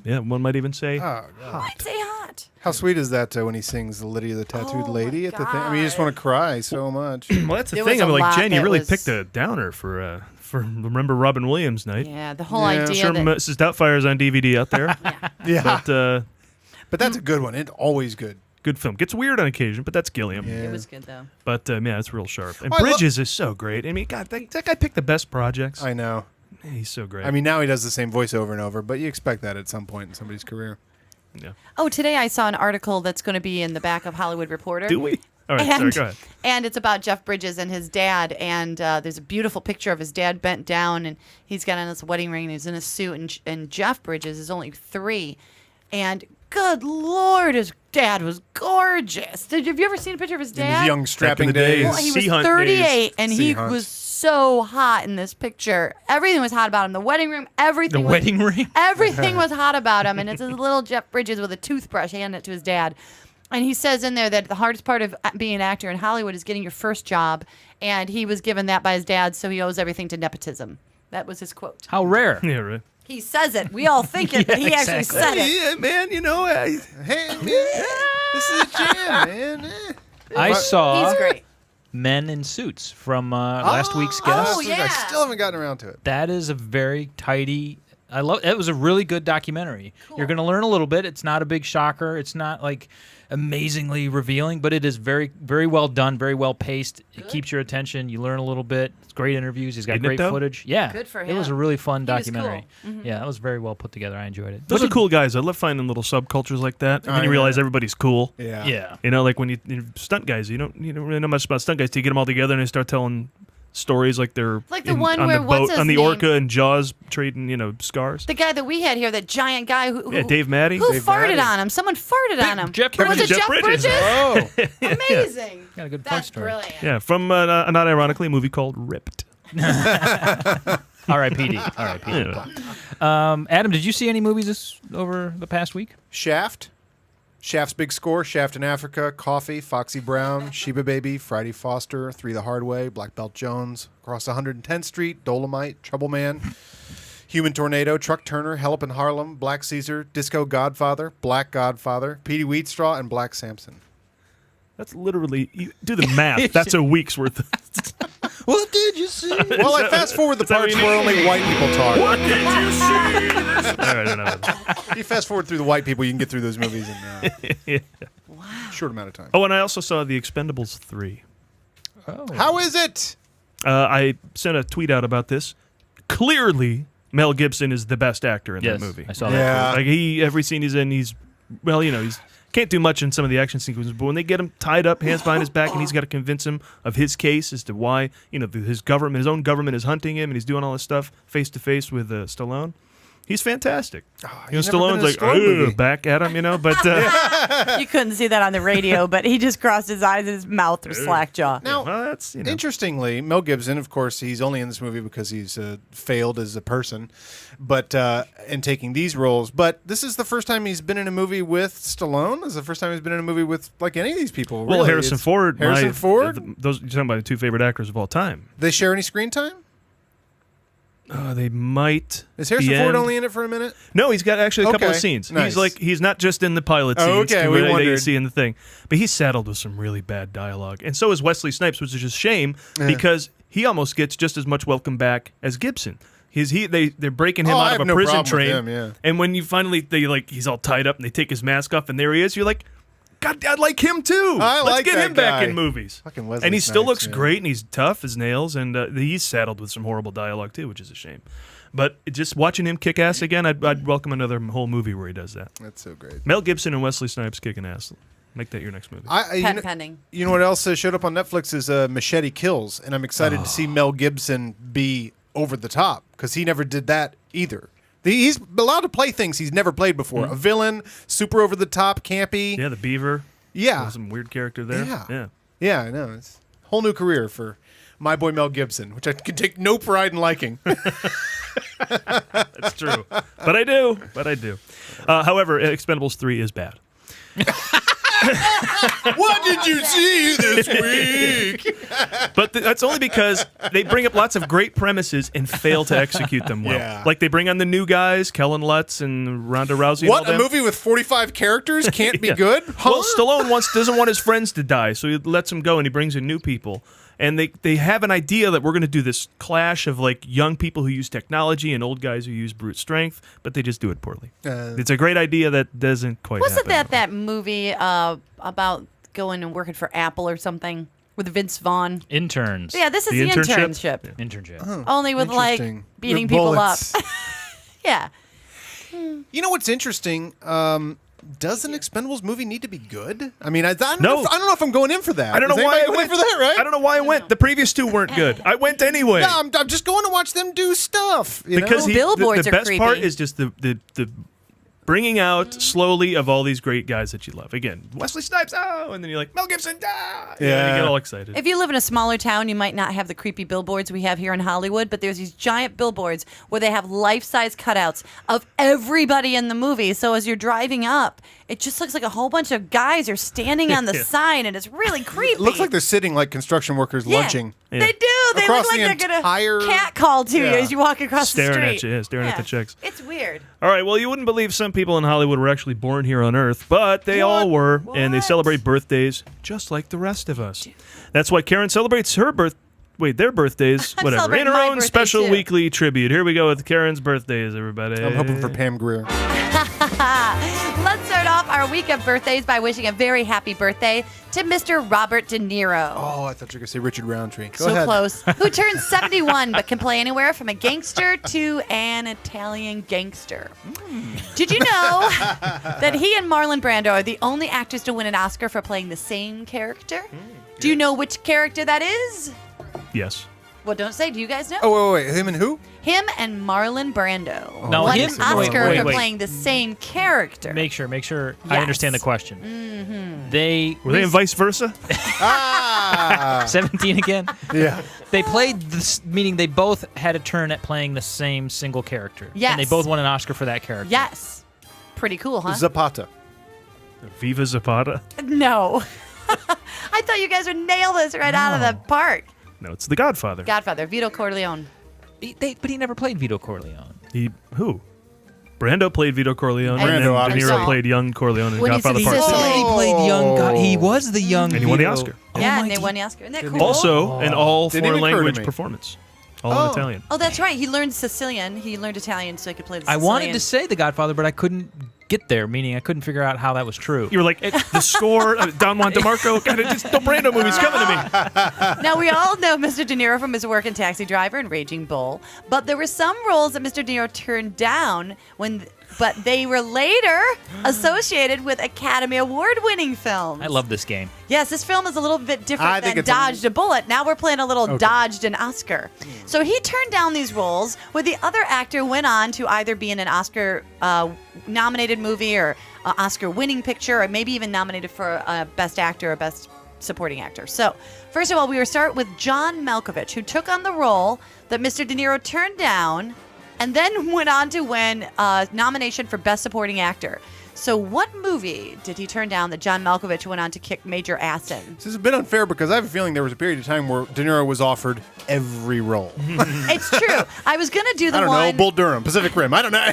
Yeah, one might even say Oh, God. I'd say hot. How sweet is that when he sings the Lydia the Tattooed Oh, Lady my at the thing? I mean, you just want to cry so much. Well, that's the There thing. was I'm a like, lot Jen, you that really was- picked a downer for Remember Robin Williams night. Yeah, the whole Yeah. idea Sure, that Mrs. Doubtfire's on DVD out there. Yeah. But that's a good one. It's always good. Good film. Gets weird on occasion, but that's Gilliam. Yeah. it was good though. But yeah, it's real sharp. And Oh, I lo- Bridges is so great. I mean, God, that guy picked the best projects. I know. He's so great. I mean, now he does the same voice over and over, but you expect that at some point in somebody's career. Yeah. Oh, today I saw an article that's going to be in the back of Hollywood Reporter. Do we? All right, sorry, go ahead. And it's about Jeff Bridges and his dad. And there's a beautiful picture of his dad bent down, and he's got on his wedding ring, and he's in a suit. And Jeff Bridges is only 3. And good Lord, his dad was gorgeous. Have you ever seen a picture of his dad? In his young, strapping days. Well, he was 38, and he was so hot in this picture. Everything was hot about him. The wedding ring, everything. Wedding ring? Everything was hot about him. And it's his little Jeff Bridges with a toothbrush handing it to his dad. And he says in there that the hardest part of being an actor in Hollywood is getting your first job. And he was given that by his dad, so he owes everything to nepotism. That was his quote. How rare. Yeah, right. He says it. We all think it, but he actually said it. Yeah, man, hey, man, this is a jam, man. I saw He's great. Men in Suits from last week's guest. Oh, yeah. I still haven't gotten around to it. That is a very tidy. It was a really good documentary. Cool. You're going to learn a little bit. It's not a big shocker. It's not like amazingly revealing, but it is very, very well done, very well paced. It keeps your attention. You learn a little bit. It's great interviews. He's got Isn't great it, though? footage. Yeah, Good for It was a him. really fun He was documentary. cool. Mhm. Yeah, that was very well put together. I enjoyed it. Those are cool guys. I love finding little subcultures like that. And then you yeah. realize everybody's cool. Yeah. Yeah. You know, like when you stunt guys, you don't really know much about stunt guys till you get them all together and they start telling stories like they're Like the one on where, the what's boat his on the name? Orca and Jaws trading, scars. The guy that we had here, that giant guy who Yeah, Dave Matty. who Dave farted Matty. on him. Someone farted on him. Jeff Was it Bridges. Jeff Bridges? Oh, Amazing. got a good punch That's story. brilliant. Yeah, from not ironically a movie called Ripped. R.I.P.D. R.I.P.D. Adam, did you see any movies over the past week? Shaft's Big Score, Shaft in Africa, Coffee, Foxy Brown, Sheba Baby, Friday Foster, 3 the Hard Way, Black Belt Jones, Across 110th Street, Dolomite, Trouble Man, Human Tornado, Truck Turner, Hell Up in Harlem, Black Caesar, Disco Godfather, Black Godfather, Petey Wheatstraw, and Black Samson. That's literally, you do the math. That's a week's worth of. What did you see? Well, I fast forward the parts where only white people talk. What did you see? All right, I don't know. You fast forward through the white people, you can get through those movies in short amount of time. Oh, and I also saw The Expendables 3. Oh. How is it? I sent a tweet out about this. Clearly, Mel Gibson is the best actor in Yes, that movie. I saw that. Yeah. Like every scene he's in, he's can't do much in some of the action sequences, but when they get him tied up, hands behind his back, and he's got to convince him of his case as to why, his own government is hunting him, and he's doing all this stuff face to face with Stallone. He's fantastic. Stallone's like, back at him, but You couldn't see that on the radio, but he just crossed his eyes and his mouth was slack jaw. Now, well, that's interestingly, Mel Gibson, of course, he's only in this movie because he's failed as a person, but in taking these roles. But this is the first time he's been in a movie with Stallone. This is the first time he's been in a movie with like any of these people. Well, really. Harrison Ford. Harrison Ford. Those you're talking about the 2 favorite actors of all time. They share any screen time? They might. Is Harrison Ford only in it for a minute? No, he's got actually a couple of scenes. Nice. He's not just in the pilot scenes. Okay, we that you wondered. see in the thing, but he's saddled with some really bad dialogue, and so is Wesley Snipes, which is a shame because he almost gets just as much welcome back as Gibson. They're breaking him out of a prison train, and when you finally he's all tied up and they take his mask off and there he is, you're like, God, I like him too. Let's get him back in movies. Fucking Wesley and he still Snipes, looks man. great and he's tough as nails, and he's saddled with some horrible dialogue too, which is a shame. But just watching him kick ass again, I'd welcome another whole movie where he does that. That's so great. Mel Gibson and Wesley Snipes kicking ass. Make that your next movie. Pending. You know what else showed up on Netflix is Machete Kills, and I'm excited to see Mel Gibson be over the top because he never did that either. He's allowed to play things he's never played before. A villain, super over the top, campy. Yeah, the Beaver. Yeah. Some weird character there. Yeah, I know. It's a whole new career for my boy Mel Gibson, which I can take no pride in liking. That's true. But I do. However, Expendables 3 is bad. What did you see this week? But that's only because they bring up lots of great premises and fail to execute them well. Yeah. Like they bring on the new guys, Kellen Lutz and Ronda Rousey. What, and all a them. movie with 45 characters can't be good? Well, Stallone doesn't want his friends to die, so he lets them go and he brings in new people. And they have an idea that we're going to do this clash of like young people who use technology and old guys who use brute strength, but they just do it poorly. It's a great idea that doesn't quite Wasn't happen. that movie about going and working for Apple or something? with Vince Vaughn. Interns. Yeah, this is the internship. Internship. Oh, Only with like interesting. beating With people up. bullets. Yeah. You know what's interesting? Does an Expendables movie need to be good? I mean, I don't No. know if I'm going in for that. I don't Is know why I anybody going went for that, right? I don't know why I went. The previous two weren't good. I went anyway. No, I'm just going to watch them do stuff. You Because know? Billboards the are best part creepy. is just the bringing out slowly of all these great guys that you love. Again, Wesley Snipes, and then you're like, Mel Gibson, and you get all excited. If you live in a smaller town, you might not have the creepy billboards we have here in Hollywood, but there's these giant billboards where they have life-size cutouts of everybody in the movie. So as you're driving up, it just looks like a whole bunch of guys are standing on the sign, and it's really creepy. It looks like they're sitting like construction workers lunching. They do. They Across look like the they're entire- gonna cat call to you as you walk across Staring the at street. you, staring at the chicks. It's weird. All right, well, you wouldn't believe some people in Hollywood were actually born here on Earth, but they all were, and they celebrate birthdays just like the rest of us. That's why Karen celebrates their birthdays, whatever, in celebrating her my own birthday, special too. weekly tribute. Here we go with Karen's birthdays, everybody. I'm hoping for Pam Grier. Let's start off our week of birthdays by wishing a very happy birthday to Mr. Robert De Niro. Oh, I thought you were going to say Richard Roundtree. Go So ahead. close. Who turned 71 but can play anywhere from a gangster to an Italian gangster. Did you know that he and Marlon Brando are the only actors to win an Oscar for playing the same character? Do you know which character that is? Yes. Well, don't say. Do you guys know? Oh, wait. Him and who? Him and Marlon Brando Now, won him- an Oscar wait, for wait. playing the same character. Make sure I Yes. understand the question. Mm-hmm. Were they in vice versa? 17 again? Yeah. They played this, meaning they both had a turn at playing the same single character. Yes. And they both won an Oscar for that character. Yes. Pretty cool, huh? Zapata. Viva Zapata? No. I thought you guys would nail this right out of the park. No, it's The Godfather. Godfather, Vito Corleone. But he never played Vito Corleone. Who? Brando played Vito Corleone, And and then Brando, De Niro obviously. played young Corleone in When he's Godfather in Part 2. Sicily. He played young. God, he was the young. And he won the Vito. Oscar. Yeah, my and they d- won the Oscar. Isn't that cool? Also, an all Didn't foreign even occur to language me. performance. All in Italian. Oh, that's right. He learned Sicilian. He learned Italian so he could play the I Sicilian. wanted to say The Godfather, but I couldn't get there, meaning I couldn't figure out how that was true. You were like, the score, Don Juan DeMarco, kind of just the Brando movie's coming to me. Now, we all know Mr. De Niro from his work in Taxi Driver and Raging Bull, but there were some roles that Mr. De Niro turned down but they were later associated with Academy Award-winning films. I love this game. Yes, this film is a little bit I different think than it's a- Dodged a Bullet. Now we're playing a little Dodged an Oscar. So he turned down these roles, where the other actor went on to either be in an Oscar-nominated movie or an Oscar-winning picture, or maybe even nominated for a Best Actor or Best Supporting Actor. So, first of all, we will start with John Malkovich, who took on the role that Mr. De Niro turned down and then went on to win a nomination for Best Supporting Actor. So what movie did he turn down that John Malkovich went on to kick major ass in? This is a bit unfair because I have a feeling there was a period of time where De Niro was offered every role. It's true. I was going to do the I don't one... know, Bull Durham, Pacific Rim. I don't know.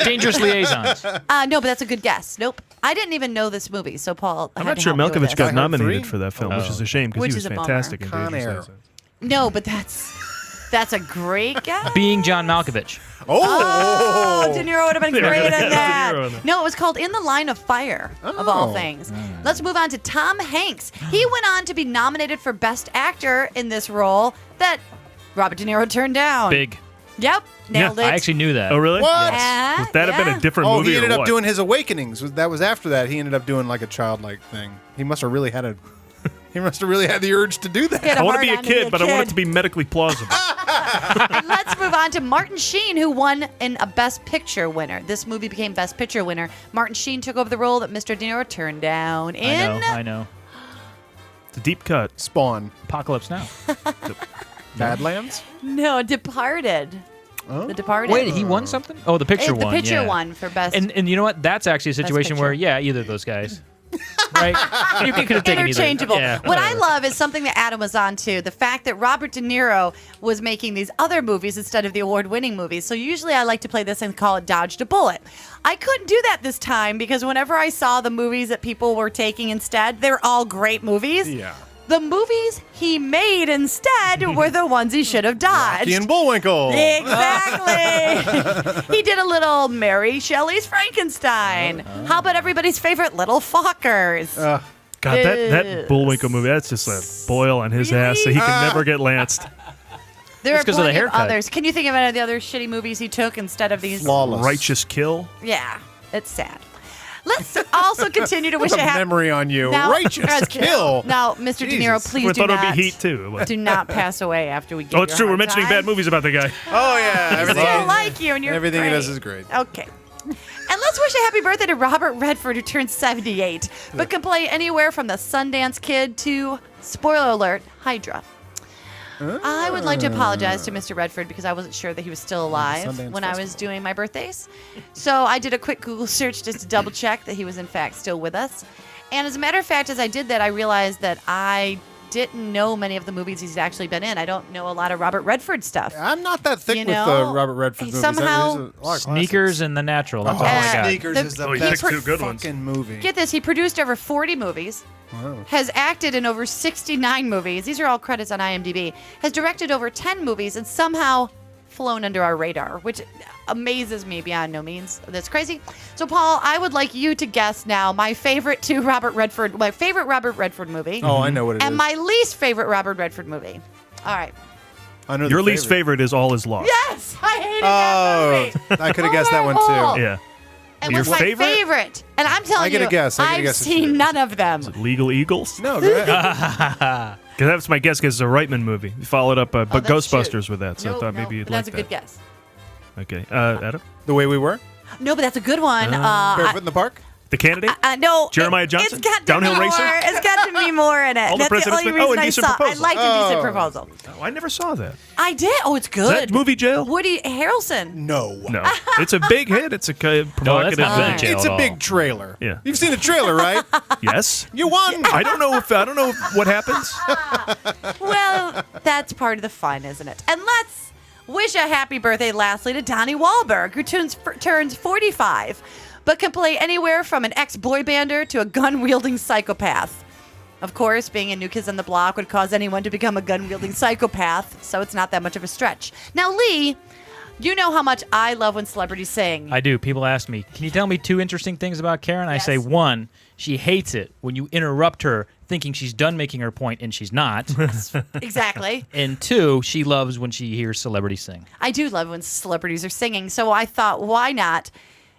Dangerous Liaisons. No, but that's a good guess. Nope. I didn't even know this movie, so Paul I'm had not to sure help me with Malkovich this. got Die Hard nominated 3? for that film, which is a shame because Which he was is a bummer. fantastic in Con Dangerous Air. Liaisons. No, but that's a great guess. Being John Malkovich. Oh, De Niro would have been Yeah, great De in that. Niro in that. No, it was called In the Line of Fire, of all Oh. things. Let's move on to Tom Hanks. He went on to be nominated for Best Actor in this role that Robert De Niro turned down. Big. Yep, nailed it. I actually knew that. Oh, really? What? Yeah, Would that have been yeah. a different Oh, movie he ended or up what? doing his Awakenings. That was after that. He ended up doing like a childlike thing. He must have really had a. He must have really had the urge to do that. He had I want to be hard a on kid, but I want it to be medically plausible. And let's move on to Martin Sheen, who won in a Best Picture winner. This movie became Best Picture winner. Martin Sheen took over the role that Mr. De Niro turned down in... I know. It's a deep cut. Spawn. Apocalypse Now. Badlands? No, Departed. The Departed. Wait, he won something? Oh, the picture The one. picture yeah. one for Best... And you know what? That's actually a situation where, Picture. yeah, either of those guys. Right? You could have taken Interchangeable. either. Yeah, what I whatever. love is something that Adam was on to, the fact that Robert De Niro was making these other movies instead of the award-winning movies. So usually I like to play this and call it Dodged a Bullet. I couldn't do that this time because whenever I saw the movies that people were taking instead, they're all great movies. Yeah. The movies he made instead were the ones he should have dodged. Rocky and Bullwinkle. Exactly. He did a little Mary Shelley's Frankenstein. How about everybody's favorite Little Fockers? God, that Bullwinkle movie, that's just a boil on his ass that he can never get lanced. There are because of the plenty of haircut. others. Can you think of any of the other shitty movies he took instead of these? Flawless. Righteous Kill. Yeah, it's sad. Let's also continue to wish What's a a happy memory on you? Now- Righteous Kill. Now, Mr. De Niro, Jesus. please I do thought not. it'd be Heat too. Do not pass away after we get Oh, it's your true. We're hard mentioning time. bad movies about the guy. Oh yeah, I everything. still like you, and you're Everything great. he does is great. Okay. And let's wish a happy birthday to Robert Redford, who turned 78, but can play anywhere from the Sundance Kid to, spoiler alert, Hydra. I would like to apologize to Mr. Redford because I wasn't sure that he was still alive Sundance when I was doing my birthdays. So I did a quick Google search just to double check that he was in fact still with us. And as a matter of fact, as I did that, I realized that I didn't know many of the movies he's actually been in. I don't know a lot of Robert Redford stuff. I'm not that thick You with know, the Robert Redford movies. somehow- There's a lot of Sneakers and The Natural. That's all I got. Sneakers The- is the Oh, he best picked two good ones. fucking movie. Get this, he produced over 40 movies, has acted in over 69 movies. These are all credits on IMDb. Has directed over 10 movies and somehow flown under our radar, which amazes me beyond no means. That's crazy. So, Paul, I would like you to guess now my favorite Robert Redford movie. Oh, I know what it is. and my least favorite Robert Redford movie. All right. I know Your the least favorite is All Is Lost. Yes, I hated that movie. I could have guessed that one Horrible. too. Yeah. It Your was my favorite? favorite. And I'm telling I get you, a guess. I get a I've guess it's seen yours. none of them. Legal Eagles? No, go ahead. Because that was my guess because it's a Reitman movie. We followed up that's Ghostbusters true. with that, so I thought maybe you'd but like that's that. a good guess. Okay. Adam? The Way We Were? No, but that's a good one. Barefoot in the Park? The Candidate? No, Jeremiah it- Johnson? It's got to Downhill be Racer? more. It's got to be more in it. All the That's the President's only Men? Oh, reason I Indecent saw. Proposal. I liked Indecent Proposal. Oh, I never saw that. I did. Oh, it's Is good. that movie jail? Woody Harrelson. No. No. It's a big hit. It's a provocative not thing. movie jail It's at a all. big trailer. Yeah. You've seen the trailer, right? Yes. You won. I don't know what happens. Well, that's part of the fun, isn't it? And let's wish a happy birthday, lastly, to Donnie Wahlberg, who turns 45, but can play anywhere from an ex-boy bander to a gun-wielding psychopath. Of course, being in New Kids on the Block would cause anyone to become a gun-wielding psychopath, so it's not that much of a stretch. Now, Lee, you know how much I love when celebrities sing. I do. People ask me, can you tell me 2 interesting things about Karen? I say, 1, she hates it when you interrupt her thinking she's done making her point and she's not. Exactly. And 2, she loves when she hears celebrities sing. I do love when celebrities are singing, so I thought, why not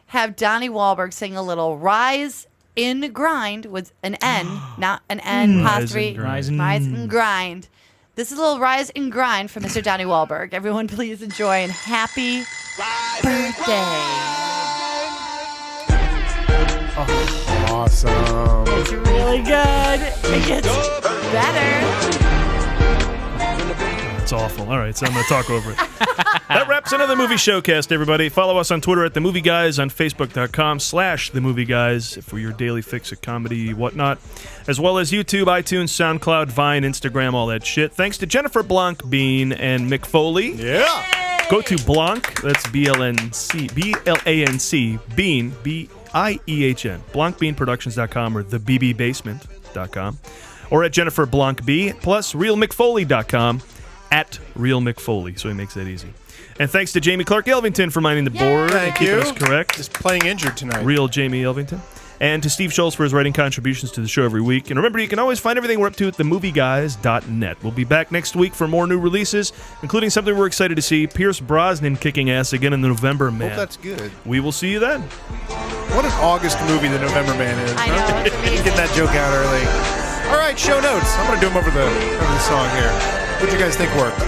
have Donnie Wahlberg sing a little Rise in Grind with an N, not an N apostrophe. Rise and Rise and Grind. This is a little Rise and Grind from Mr. Donnie Wahlberg. Everyone, please enjoy and happy birthday. Awesome. It's really good. It gets better. It's awful. All right, so I'm going to talk over it. That wraps another movie showcast, everybody. Follow us on Twitter at The Movie Guys, on Facebook.com/The Movie Guys for your daily fix of comedy, whatnot, as well as YouTube, iTunes, SoundCloud, Vine, Instagram, all that shit. Thanks to Jennifer Blanc-Biehn and Mick Foley. Yeah. Go to Blanc, that's B-L-A-N-C, Bean, B-I-E-H-N, BlancBeanProductions.com or TheBBBasement.com, or at Jennifer Blanc-B, plus RealMickFoley.com, at Real Mick Foley, so he makes that easy. And thanks to Jamie Clark Elvington for minding the board and Thank keeping you. us correct. Just playing injured tonight. Real Jamie Elvington. And to Steve Schultz for his writing contributions to the show every week. And remember, you can always find everything we're up to at themovieguys.net. We'll be back next week for more new releases, including something we're excited to see, Pierce Brosnan kicking ass again in the November Man. Hope that's good. We will see you then. What an August movie The November Man is. I know, it's amazing. Get that joke out early. All right, show notes. I'm going to do them over the song here. What do you guys think worked?